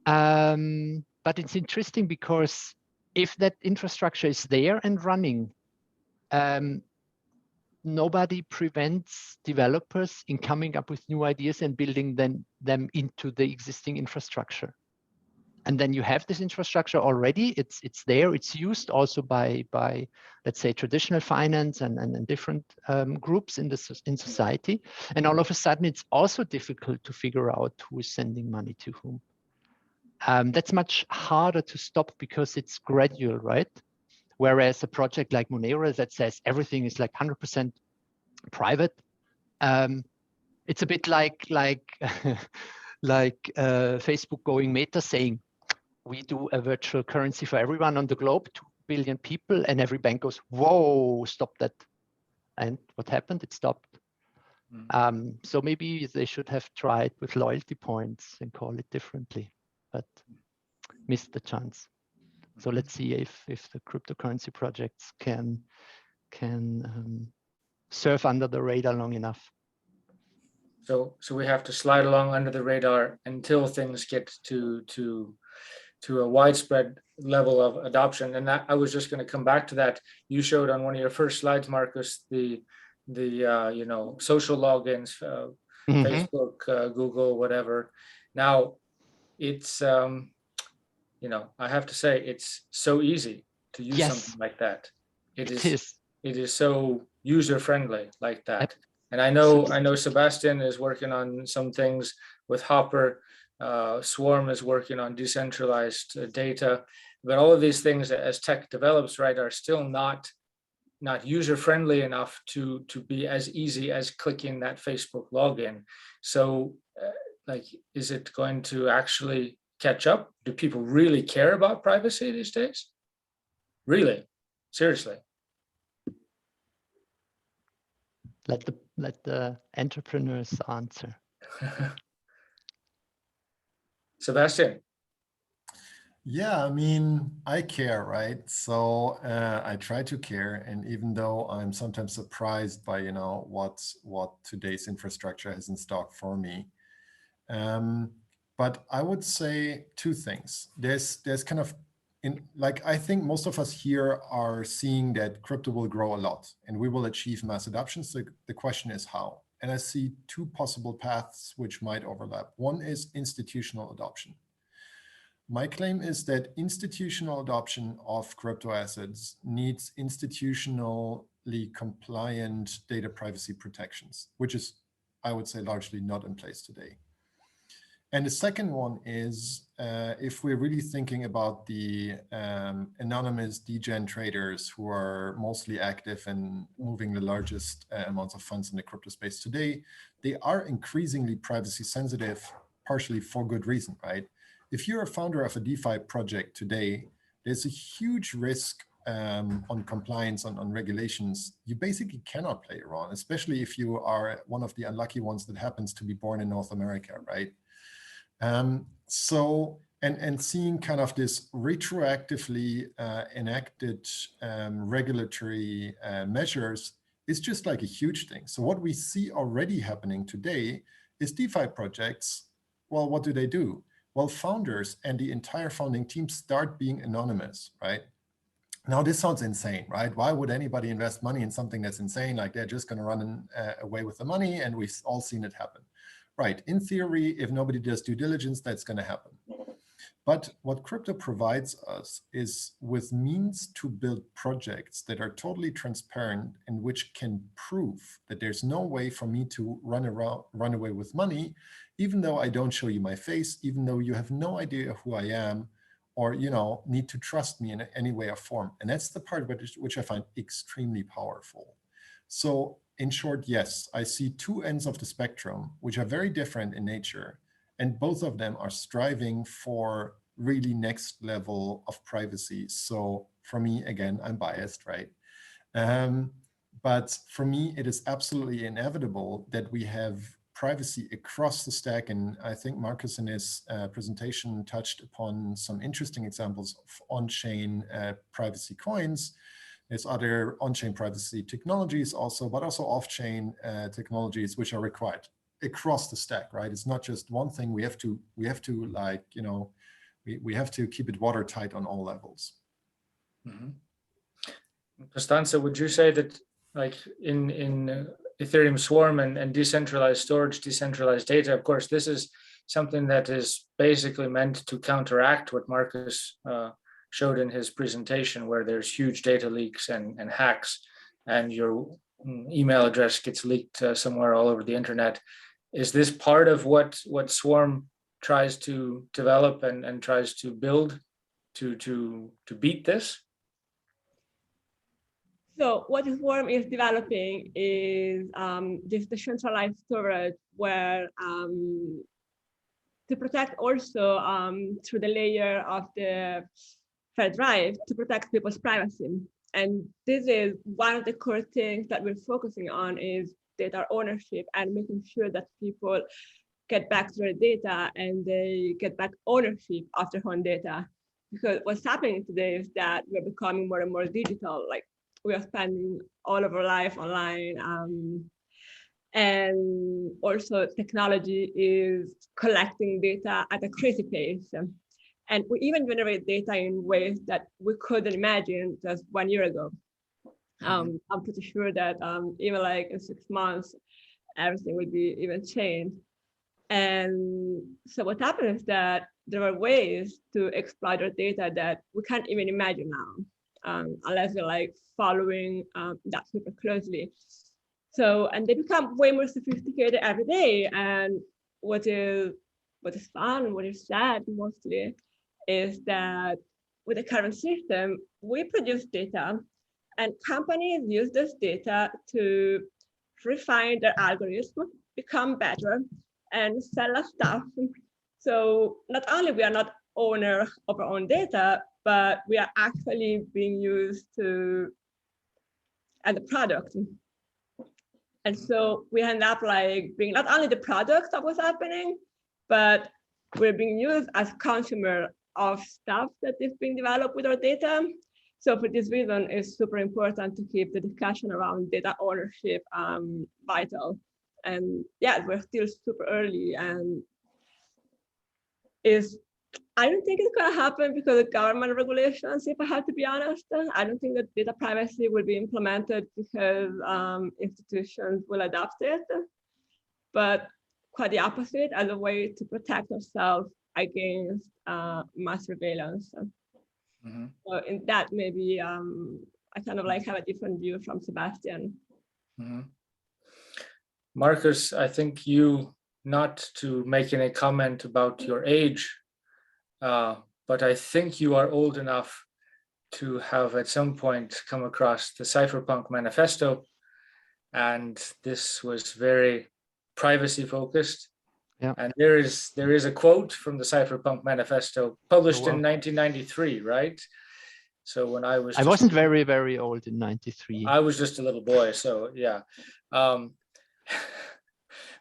But it's interesting because if that infrastructure is there and running, nobody prevents developers in coming up with new ideas and building them into the existing infrastructure. And then you have this infrastructure already. It's there. It's used also by let's say traditional finance and different groups in society. And all of a sudden, it's also difficult to figure out who is sending money to whom. That's much harder to stop because it's gradual, right? Whereas a project like Monero that says everything is like 100% private, it's a bit like Facebook going Meta saying, we do a virtual currency for everyone on the globe, 2 billion people, and every bank goes, whoa, stop that. And what happened? It stopped. So maybe they should have tried with loyalty points and call it differently, but missed the chance. So let's see if the cryptocurrency projects can surf under the radar long enough. So we have to slide along under the radar until things get to a widespread level of adoption. And that, I was just going to come back to that. You showed on one of your first slides, Marcus, the social logins, Facebook, Google, whatever. Now it's I have to say, it's so easy to use something like that. It is so user friendly like that. And I know Sebastian is working on some things with HOPR. Swarm is working on decentralized data, but all of these things, as tech develops, right, are still not user friendly enough to be as easy as clicking that Facebook login. So like, is it going to actually catch up? Do people really care about privacy these days? Really? Seriously? Let the entrepreneurs answer. Sebastian? Yeah, I mean, I care, right? So I try to care, and even though I'm sometimes surprised by, you know, what today's infrastructure has in stock for me, but I would say two things. There's kind of like, I think most of us here are seeing that crypto will grow a lot and we will achieve mass adoption. So the question is how? And I see two possible paths which might overlap. One is institutional adoption. My claim is that institutional adoption of crypto assets needs institutionally compliant data privacy protections, which is, I would say, largely not in place today. And the second one is, if we're really thinking about the anonymous degen traders who are mostly active and moving the largest amounts of funds in the crypto space today, they are increasingly privacy sensitive, partially for good reason, right? If you're a founder of a DeFi project today, there's a huge risk on compliance, on regulations. You basically cannot play around, especially if you are one of the unlucky ones that happens to be born in North America, right? So, and seeing kind of this retroactively enacted regulatory measures is just like a huge thing. So what we see already happening today is DeFi projects, well, what do? Well, founders and the entire founding team start being anonymous, right? Now, this sounds insane, right? Why would anybody invest money in something that's insane? Like they're just going to run away with the money, and we've all seen it happen. Right, in theory, if nobody does due diligence, that's going to happen. But what crypto provides us is with means to build projects that are totally transparent and which can prove that there's no way for me to run away with money, even though I don't show you my face, even though you have no idea who I am, or, you know, need to trust me in any way or form. And that's the part which I find extremely powerful. So in short, yes, I see two ends of the spectrum, which are very different in nature. And both of them are striving for really next level of privacy. So for me, again, I'm biased, right? But for me, it is absolutely inevitable that we have privacy across the stack. And I think Marcus in his presentation touched upon some interesting examples of on-chain privacy coins. There's other on-chain privacy technologies also, but also off-chain technologies which are required across the stack, right? It's not just one thing. We have to like, you know, we have to keep it watertight on all levels. Mm-hmm. Constanze, would you say that, like in Ethereum Swarm and decentralized storage, decentralized data, of course, this is something that is basically meant to counteract what Marcus showed in his presentation, where there's huge data leaks and hacks, and your email address gets leaked somewhere all over the internet. Is this part of what Swarm tries to develop and tries to build to beat this? So what Swarm is developing is this decentralized storage, where to protect also through the layer of the Fair Drive to protect people's privacy. And this is one of the core things that we're focusing on, is data ownership and making sure that people get back to their data and they get back ownership of their own data. Because what's happening today is that we're becoming more and more digital. Like, we are spending all of our life online. And also technology is collecting data at a crazy pace. And we even generate data in ways that we couldn't imagine just 1 year ago. I'm pretty sure that even like in 6 months, everything will be even changed. And so what happens is that there are ways to exploit our data that we can't even imagine now, unless we're like following that super closely. So, and they become way more sophisticated every day. And what is fun, what is sad mostly, is that with the current system, we produce data and companies use this data to refine their algorithm, become better, and sell us stuff. So not only we are not owner of our own data, but we are actually being used as a product. And so we end up like being not only the product of what's happening, but we're being used as consumer of stuff that is being developed with our data. So for this reason, it's super important to keep the discussion around data ownership vital. And yeah, we're still super early, and I don't think it's going to happen because of government regulations, if I have to be honest. I don't think that data privacy will be implemented because institutions will adopt it, but quite the opposite, as a way to protect ourselves against mass surveillance. So in that, maybe I kind of like have a different view from Sebastian. Marcus, I think you, not to make any comment about your age, but I think you are old enough to have at some point come across the Cypherpunk Manifesto, and this was very privacy focused. Yeah. And there is a quote from the Cypherpunk Manifesto published in 1993, right? So when I wasn't very, very old in 93. I was just a little boy, so yeah.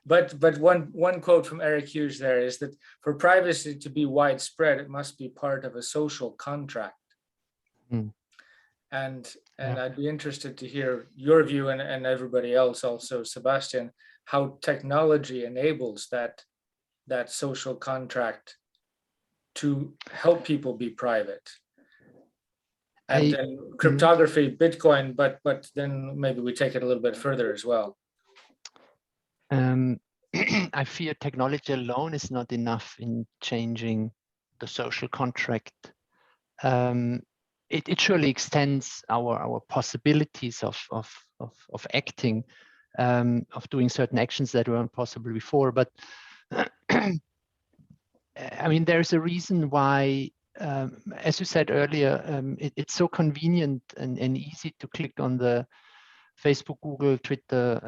But one quote from Eric Hughes there is that for privacy to be widespread, it must be part of a social contract. And I'd be interested to hear your view, and everybody else also, Sebastian, how technology enables that social contract to help people be private. And then cryptography, Bitcoin, but then maybe we take it a little bit further as well. I fear technology alone is not enough in changing the social contract. It surely extends our possibilities of acting, of doing certain actions that weren't possible before. But I mean, there's a reason why, as you said earlier, it's so convenient and easy to click on the Facebook, Google, Twitter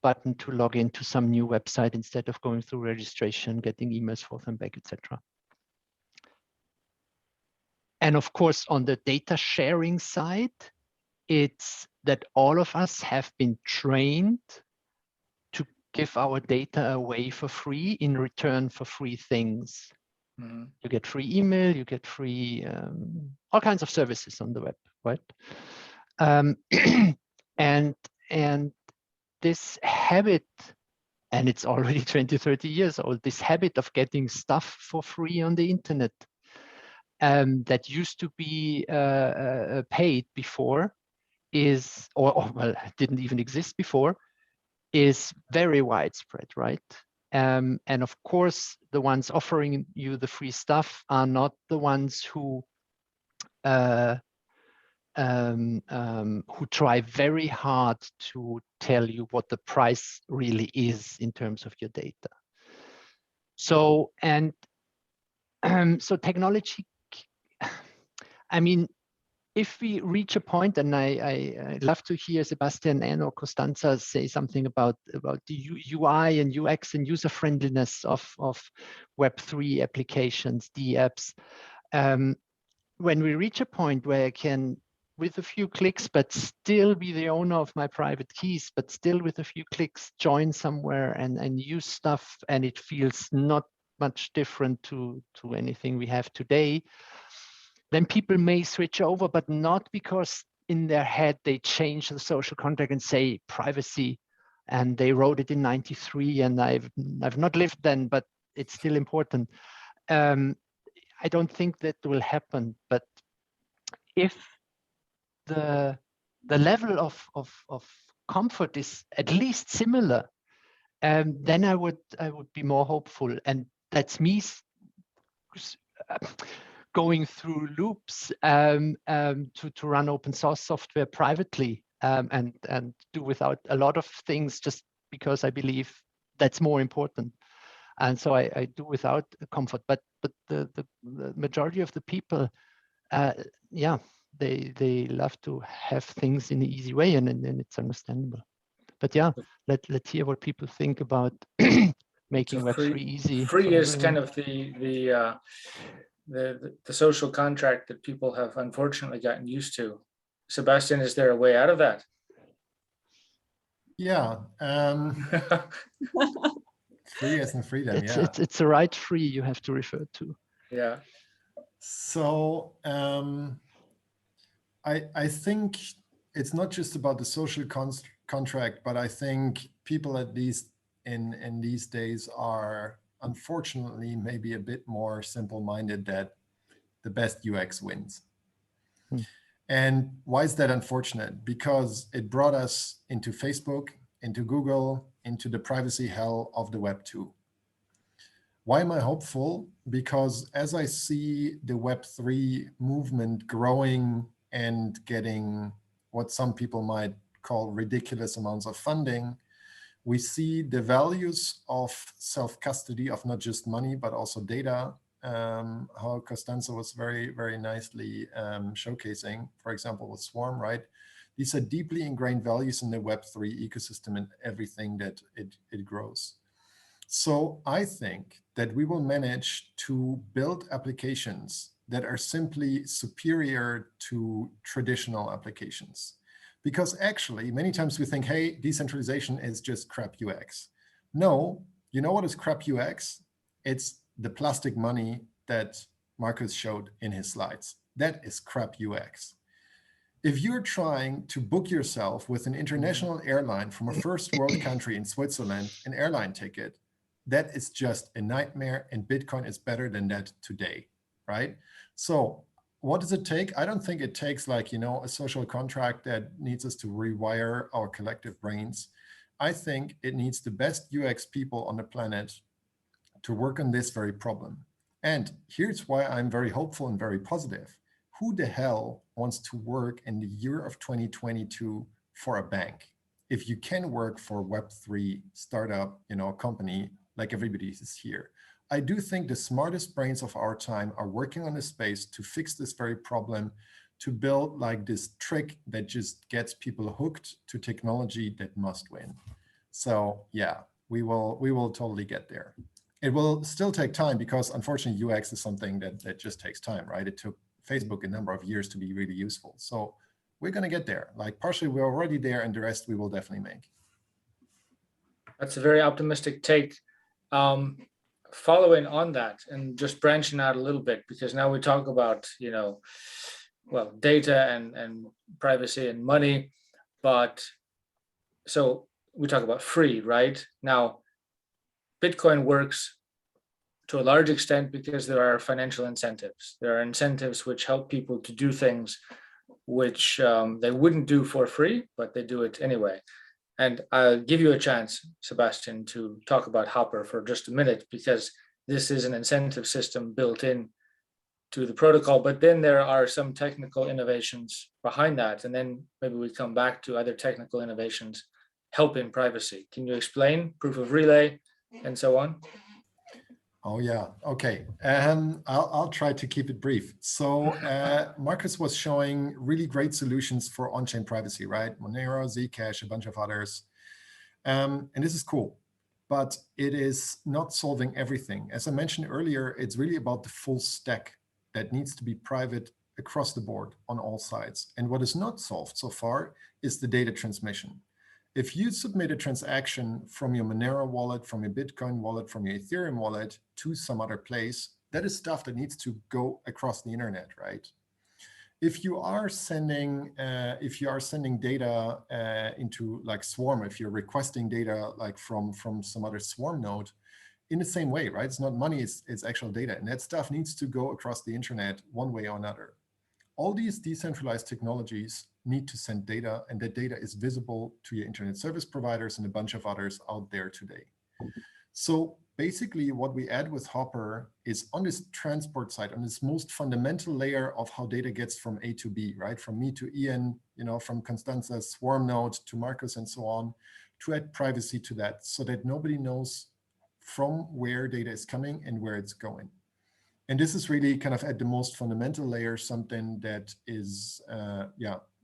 button to log into some new website instead of going through registration, getting emails forth and back, etc. And of course, on the data sharing side, it's that all of us have been trained to give our data away for free in return for free things. You get free email, you get free all kinds of services on the web, right? And this habit, and it's already 20, 30 years old, this habit of getting stuff for free on the internet that used to be paid before is, or well, didn't even exist before, is very widespread, right? And of course, the ones offering you the free stuff are not the ones who try very hard to tell you what the price really is in terms of your data. So, and so technology, I mean, if we reach a point, and I love to hear Sebastian and or Costanza say something about the UI and UX and user friendliness of Web3 applications, DApps. When we reach a point where I can, with a few clicks, but still be the owner of my private keys, but still with a few clicks, join somewhere and use stuff, and it feels not much different to anything we have today, then people may switch over, but not because in their head they change the social contract and say privacy, and they wrote it in 93, and I've not lived then, but it's still important. I don't think that will happen, but if the level of comfort is at least similar, then I would be more hopeful, and that's me going through loops to run open source software privately and do without a lot of things just because I believe that's more important. And so I do without comfort, but the majority of the people, yeah, they love to have things in an easy way, and it's understandable. But yeah, let's hear what people think about making So Web3 easy. Free for is everyone. kind of the social contract that people have unfortunately gotten used to. Sebastian, is there a way out of that? Yeah. Free as in freedom. It's a right free you have to refer to. Yeah. So I think it's not just about the social contract, but I think people, at least in these days, are unfortunately maybe a bit more simple-minded that the best UX wins. And why is that unfortunate? Because it brought us into Facebook, into Google, into the privacy hell of the Web 2. Why am I hopeful? Because as I see the Web3 movement growing and getting what some people might call ridiculous amounts of funding, we see the values of self-custody of not just money, but also data, how Costanza was very, very nicely showcasing, for example, with Swarm, right? These are deeply ingrained values in the Web3 ecosystem and everything that it grows. So I think that we will manage to build applications that are simply superior to traditional applications. Because actually, many times we think, hey, decentralization is just crap UX. No, you know what is crap UX? It's the plastic money that Marcus showed in his slides. That is crap UX. If you're trying to book yourself with an international airline from a first world country in Switzerland, an airline ticket, that is just a nightmare, and Bitcoin is better than that today, right? So what does it take? I don't think it takes like, a social contract that needs us to rewire our collective brains. I think it needs the best UX people on the planet to work on this very problem. And here's why I'm very hopeful and very positive. Who the hell wants to work in the year of 2022 for a bank? If you can work for Web3 startup, company, like everybody is here. I do think the smartest brains of our time are working on this space to fix this very problem, to build like this trick that just gets people hooked to technology that must win. So yeah, we will totally get there. It will still take time because unfortunately UX is something that just takes time, right? It took Facebook a number of years to be really useful. So we're going to get there. Like partially we're already there, and the rest we will definitely make. That's a very optimistic take. Following on that and just branching out a little bit, because now we talk about, well, data and privacy and money, but so we talk about free, right? Now, Bitcoin works to a large extent because there are financial incentives. There are incentives which help people to do things which they wouldn't do for free, but they do it anyway. And I'll give you a chance, Sebastian, to talk about HOPR for just a minute, because this is an incentive system built in to the protocol, but then there are some technical innovations behind that. And then maybe we come back to other technical innovations helping privacy. Can you explain proof of relay and so on? Oh yeah, okay. I'll try to keep it brief. So Marcus was showing really great solutions for on-chain privacy, right? Monero, Zcash, a bunch of others. And this is cool, but it is not solving everything. As I mentioned earlier, it's really about the full stack that needs to be private across the board on all sides. And what is not solved so far is the data transmission. If you submit a transaction from your Monero wallet, from your Bitcoin wallet, from your Ethereum wallet to some other place, that is stuff that needs to go across the internet, right? If you are sending data into like Swarm, if you're requesting data like from some other Swarm node, in the same way, right? It's not money, it's actual data, and that stuff needs to go across the internet one way or another. All these decentralized technologies need to send data, and that data is visible to your internet service providers and a bunch of others out there today. So basically what we add with HOPR is on this transport side, on this most fundamental layer of how data gets from A to B, right? From me to Ian, from Constanza's Swarm node to Marcus and so on, to add privacy to that so that nobody knows from where data is coming and where it's going. And this is really kind of at the most fundamental layer, something that is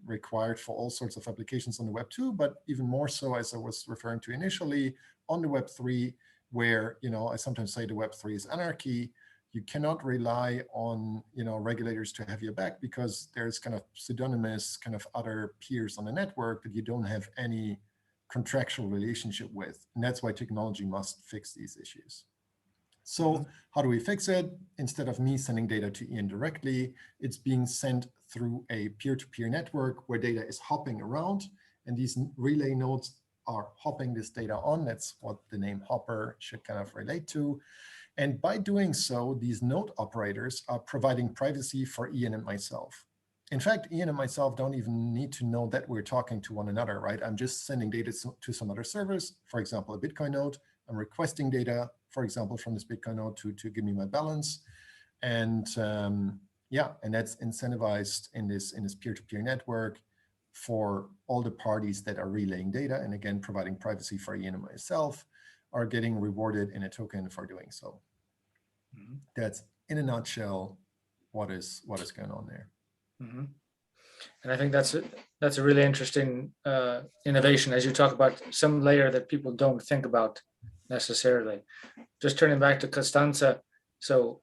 required for all sorts of applications on the Web 2, but even more so, as I was referring to initially, on the Web 3, where, I sometimes say the Web3 is anarchy. You cannot rely on, regulators to have your back, because there's kind of pseudonymous kind of other peers on the network that you don't have any contractual relationship with. And that's why technology must fix these issues. So how do we fix it? Instead of me sending data to Ian directly, it's being sent through a peer-to-peer network where data is hopping around, and these relay nodes are hopping this data on. That's what the name HOPR should kind of relate to. And by doing so, these node operators are providing privacy for Ian and myself. In fact, Ian and myself don't even need to know that we're talking to one another, right? I'm just sending data to some other servers, for example, a Bitcoin node. I'm requesting data, for example, from this Bitcoin node to give me my balance. And yeah, and that's incentivized in this peer-to-peer network for all the parties that are relaying data, and again, providing privacy for Ian and myself, are getting rewarded in a token for doing so. Mm-hmm. That's, in a nutshell, what is going on there. Mm-hmm. And I think that's a really interesting innovation, as you talk about some layer that people don't think about necessarily. Just turning back to Costanza, so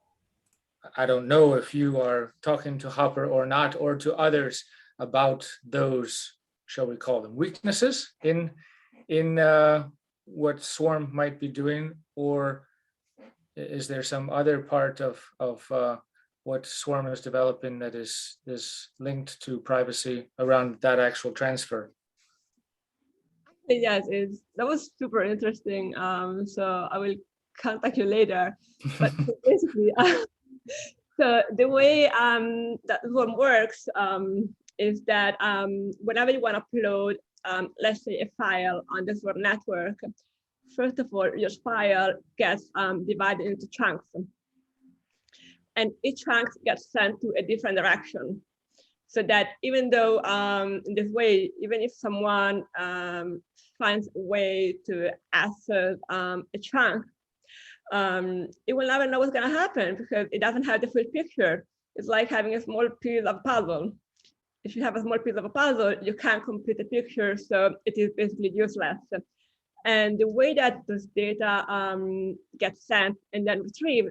I don't know if you are talking to HOPR or not, or to others about those, shall we call them, weaknesses in what Swarm might be doing, or is there some other part of what Swarm is developing that is linked to privacy around that actual transfer? Yes, that was super interesting. So I will contact you later. But basically, so the way that Swarm works is that whenever you want to upload, let's say, a file on the Swarm network, first of all, your file gets divided into chunks. And each chunk gets sent to a different direction. So that even though in this way, even if someone finds a way to access a chunk, it will never know what's going to happen, because it doesn't have the full picture. It's like having a small piece of a puzzle. If you have a small piece of a puzzle, you can't complete the picture, so it is basically useless. And the way that this data gets sent and then retrieved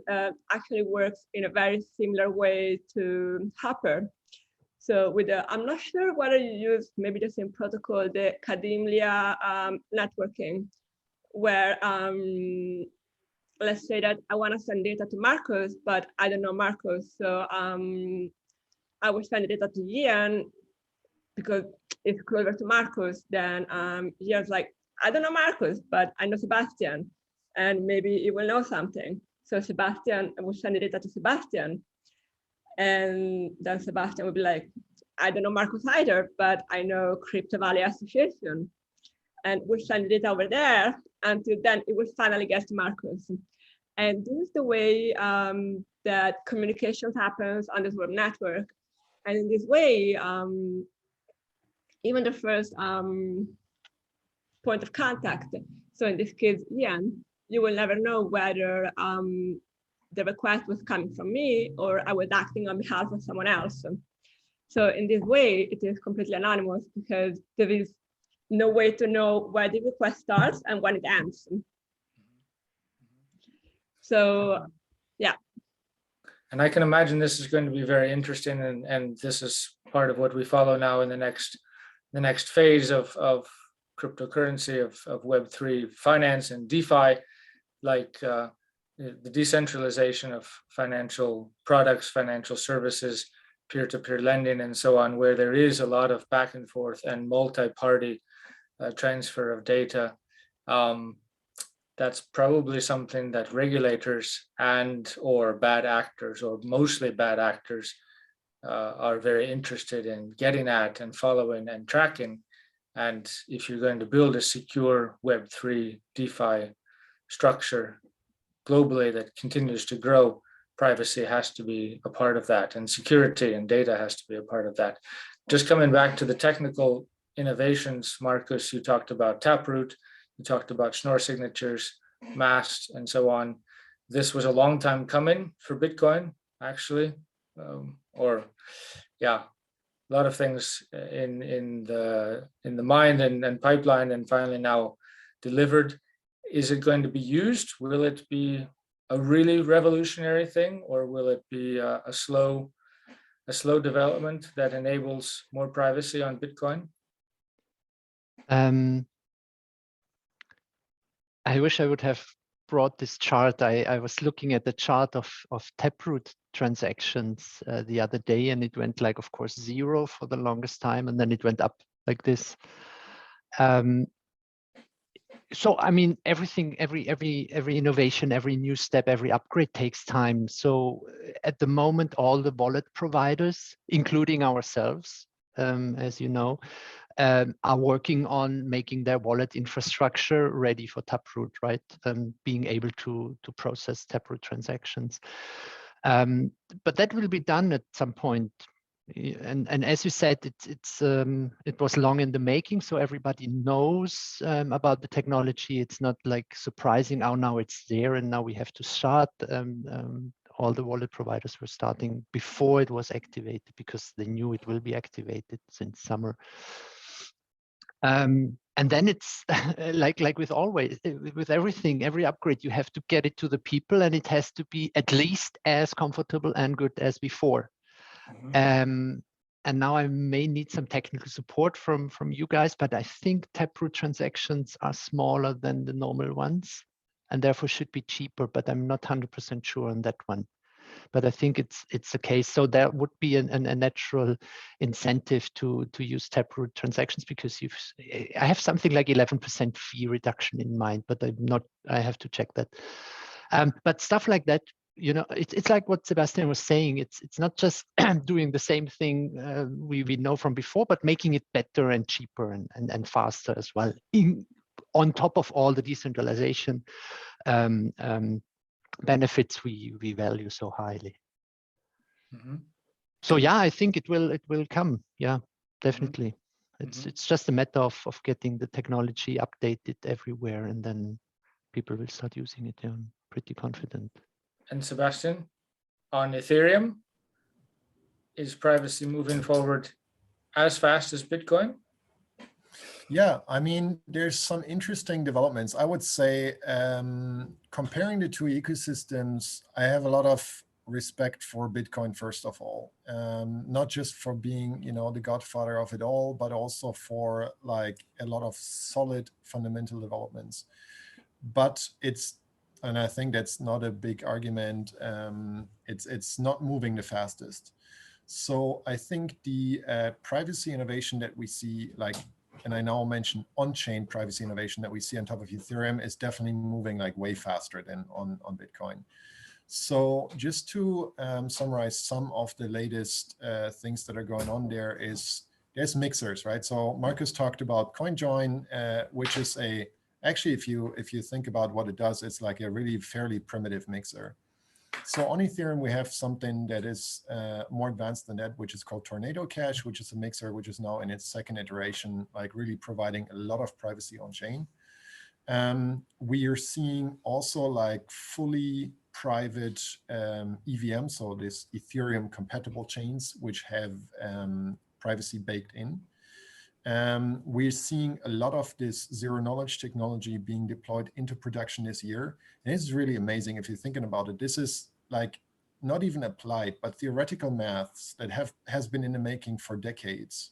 actually works in a very similar way to HOPR. So with I'm not sure whether you use maybe the same protocol, the Kademlia networking, where let's say that I want to send data to Marcus, but I don't know Marcus. So I will send the data to Ian because it's closer to Marcus. Then Ian's like, I don't know Marcus, but I know Sebastian, and maybe he will know something. So Sebastian will send the data to Sebastian. And then Sebastian will be like, I don't know Marcus either, but I know Crypto Valley Association. And we'll send the data over there until then it will finally get to Marcus. And this is the way that communications happens on this web network. And in this way, even the first point of contact, so in this case, Ian, you will never know whether the request was coming from me or I was acting on behalf of someone else. So in this way, it is completely anonymous because there is no way to know where the request starts and when it ends. So, yeah. And I can imagine this is going to be very interesting, and this is part of what we follow now in the next phase of cryptocurrency, of Web3 finance and DeFi, like the decentralization of financial products, financial services, peer-to-peer lending, and so on, where there is a lot of back and forth and multi-party transfer of data. That's probably something that regulators and or bad actors, or mostly bad actors, are very interested in getting at and following and tracking. And if you're going to build a secure Web3 DeFi structure globally that continues to grow, privacy has to be a part of that, and security and data has to be a part of that. Just coming back to the technical innovations, Marcus, you talked about Taproot, you talked about Schnorr signatures, MAST, and so on. This was a long time coming for Bitcoin, actually, a lot of things in the mind and pipeline, and finally now delivered. is it going to be used? Will it be a really revolutionary thing, or will it be a slow development that enables more privacy on Bitcoin? I wish I would have brought this chart. I was looking at the chart of Taproot transactions the other day, and it went like, of course, 0 for the longest time, and then it went up like this. So I mean, everything, every innovation, every new step, every upgrade takes time. So at the moment, all the wallet providers, including ourselves, as you know, are working on making their wallet infrastructure ready for Taproot, right? Being able to process Taproot transactions. But that will be done at some point. And as you said, it was long in the making, so everybody knows about the technology. It's not like surprising, oh, now it's there and now we have to start. All the wallet providers were starting before it was activated because they knew it will be activated since summer. And then it's like with everything, every upgrade, you have to get it to the people, and it has to be at least as comfortable and good as before. And now I may need some technical support from you guys, but I think Taproot transactions are smaller than the normal ones and therefore should be cheaper, but I'm not 100% sure on that one. But I think it's the case. So there would be a natural incentive to use Taproot transactions, because I have something like 11% fee reduction in mind, but I have to check that. But stuff like that, you know, it's like what Sebastian was saying. It's not just doing the same thing we know from before, but making it better and cheaper and faster as well, on top of all the decentralization benefits we value so highly. So yeah, I think it will come. Yeah, definitely. It's just a matter of getting the technology updated everywhere, and then people will start using it. Yeah, I'm pretty confident. And Sebastian, on Ethereum, is privacy moving forward as fast as Bitcoin? Yeah, I mean, there's some interesting developments. I would say comparing the two ecosystems, I have a lot of respect for Bitcoin, first of all, not just for being, you know, the godfather of it all, but also for like a lot of solid fundamental developments. But and I think that's not a big argument. It's not moving the fastest. So I think the privacy innovation that we see, like, and I now mention on-chain privacy innovation that we see on top of Ethereum, is definitely moving like way faster than on Bitcoin. So just to summarize some of the latest things that are going on there's mixers, right? So Marcus talked about CoinJoin, which is actually, if you think about what it does, it's like a really fairly primitive mixer. So on Ethereum, we have something that is more advanced than that, which is called Tornado Cash, which is a mixer which is now in its second iteration, like really providing a lot of privacy on chain. We are seeing also like fully private EVM, so this Ethereum compatible chains, which have privacy baked in. We're seeing a lot of this zero knowledge technology being deployed into production this year. And it's really amazing if you're thinking about it. This is like not even applied, but theoretical maths that has been in the making for decades,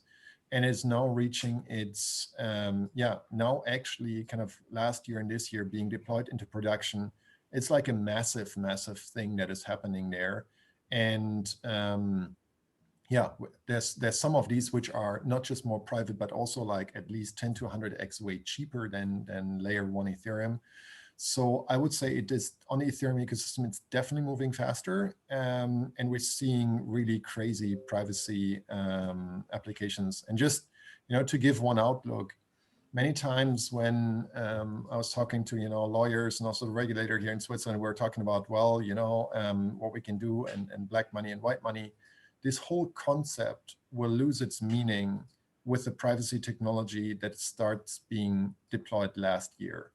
and is now reaching its, now actually kind of last year and this year being deployed into production. It's like a massive, massive thing that is happening there. And yeah, there's some of these which are not just more private, but also like at least 10 to 100x way cheaper than layer 1 Ethereum. So I would say it is on the Ethereum ecosystem, it's definitely moving faster. And we're seeing really crazy privacy applications. And just, you know, to give one outlook, many times when I was talking to, you know, lawyers and also the regulator here in Switzerland, we were talking about, well, you know, what we can do and black money and white money. This whole concept will lose its meaning with the privacy technology that starts being deployed last year.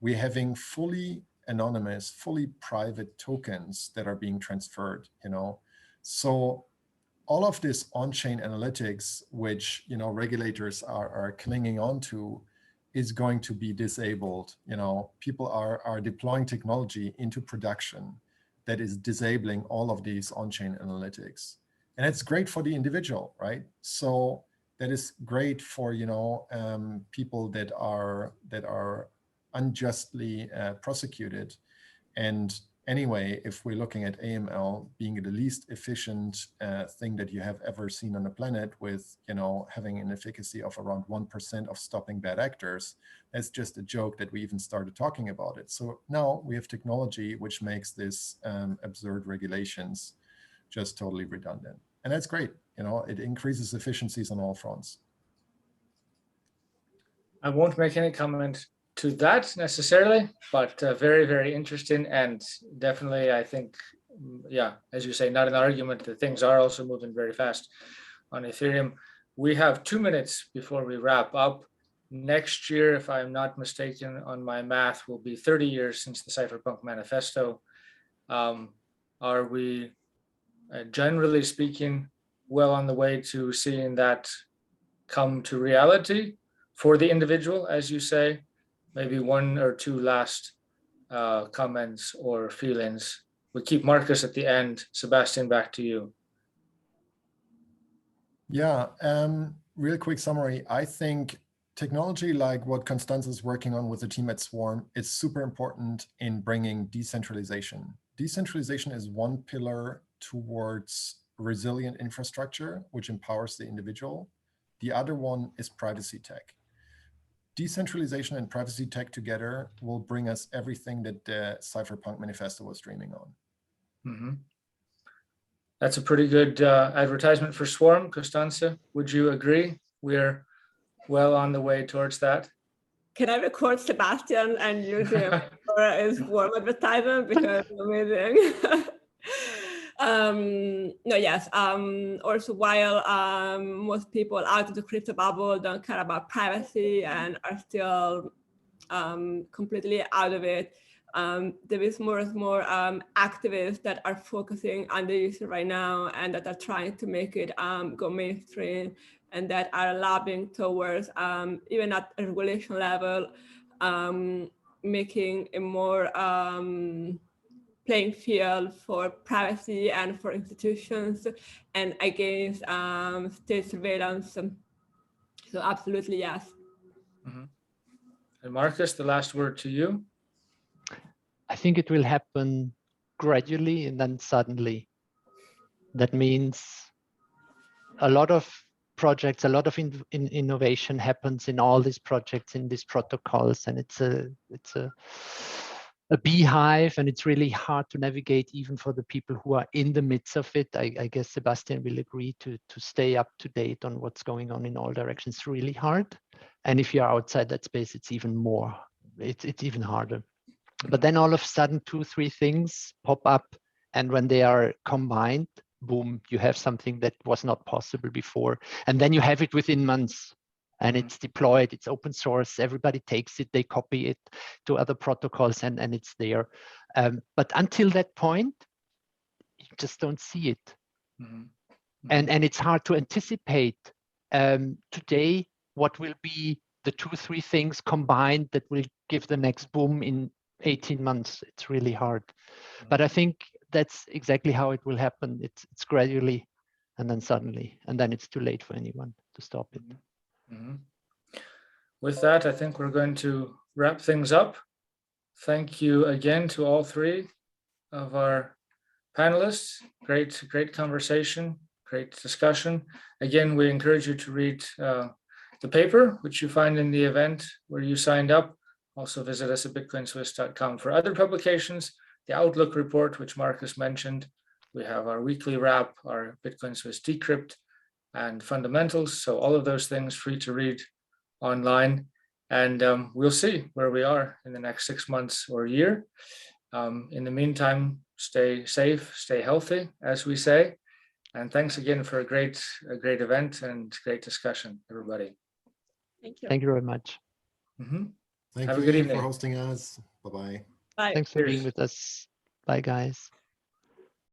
We're having fully anonymous, fully private tokens that are being transferred, you know. So all of this on-chain analytics, which, you know, regulators are clinging on to, is going to be disabled. You know, people are deploying technology into production that is disabling all of these on-chain analytics. And it's great for the individual, right? So that is great for, you know, people that are unjustly prosecuted. And anyway, if we're looking at AML being the least efficient thing that you have ever seen on the planet, with, you know, having an efficacy of around 1% of stopping bad actors, that's just a joke that we even started talking about it. So now we have technology which makes this absurd regulations just totally redundant. And that's great. You know, it increases efficiencies on all fronts. I won't make any comment to that necessarily, but very, very interesting. And definitely, I think, yeah, as you say, not an argument that things are also moving very fast on Ethereum. We have 2 minutes before we wrap up. Next year, if I'm not mistaken on my math, will be 30 years since the Cypherpunk Manifesto. Are we, generally speaking, well on the way to seeing that come to reality for the individual, as you say? Maybe one or two last comments or feelings. We keep Marcus at the end. Sebastian, back to you. Yeah, real quick summary. I think technology like what Constanze is working on with the team at Swarm is super important in bringing decentralization. Decentralization is one pillar towards resilient infrastructure, which empowers the individual. The other one is privacy tech. Decentralization and privacy tech together will bring us everything that the Cypherpunk Manifesto was dreaming on. Mm-hmm. That's a pretty good advertisement for Swarm. Constanze, would you agree? We're well on the way towards that. Can I record Sebastian and use him for his Swarm advertisement, because it's amazing? No, yes. Also, while most people out of the crypto bubble don't care about privacy and are still completely out of it, there is more and more activists that are focusing on the issue right now, and that are trying to make it go mainstream, and that are lobbying towards, even at a regulation level, making a more playing field for privacy and for institutions and against state surveillance. So absolutely, yes. Mm-hmm. And Marcus, the last word to you. I think it will happen gradually and then suddenly. That means a lot of projects, a lot of innovation happens in all these projects, in these protocols, and it's a beehive, and it's really hard to navigate even for the people who are in the midst of it. I guess Sebastian will agree to stay up to date on what's going on in all directions. It's really hard. And if you're outside that space, it's even more, it's even harder. But then all of a sudden, 2-3 things pop up, and when they are combined, boom, you have something that was not possible before. And then you have it within months, and it's deployed, it's open source, everybody takes it, they copy it to other protocols, and it's there. But until that point, you just don't see it. Mm-hmm. And it's hard to anticipate today what will be the 2-3 things combined that will give the next boom in 18 months. It's really hard. But I think that's exactly how it will happen. It's gradually, and then suddenly, and then it's too late for anyone to stop it. Mm-hmm. With that, I think we're going to wrap things up. Thank you again to all three of our panelists. Great conversation, great discussion. Again, we encourage you to read the paper, which you find in the event where you signed up. Also visit us at bitcoinswiss.com for other publications, the Outlook report, which Marcus mentioned. We have our weekly wrap, our Bitcoin Swiss Decrypt, and fundamentals. So all of those things free to read online. And we'll see where we are in the next 6 months or a year. In the meantime, stay safe, stay healthy, as we say. And thanks again for a great event and great discussion, everybody. Thank you. Thank you very much. Mm-hmm. Thank Have you a good evening for hosting us. Bye-bye. Bye. Thanks for being with us. Bye, guys.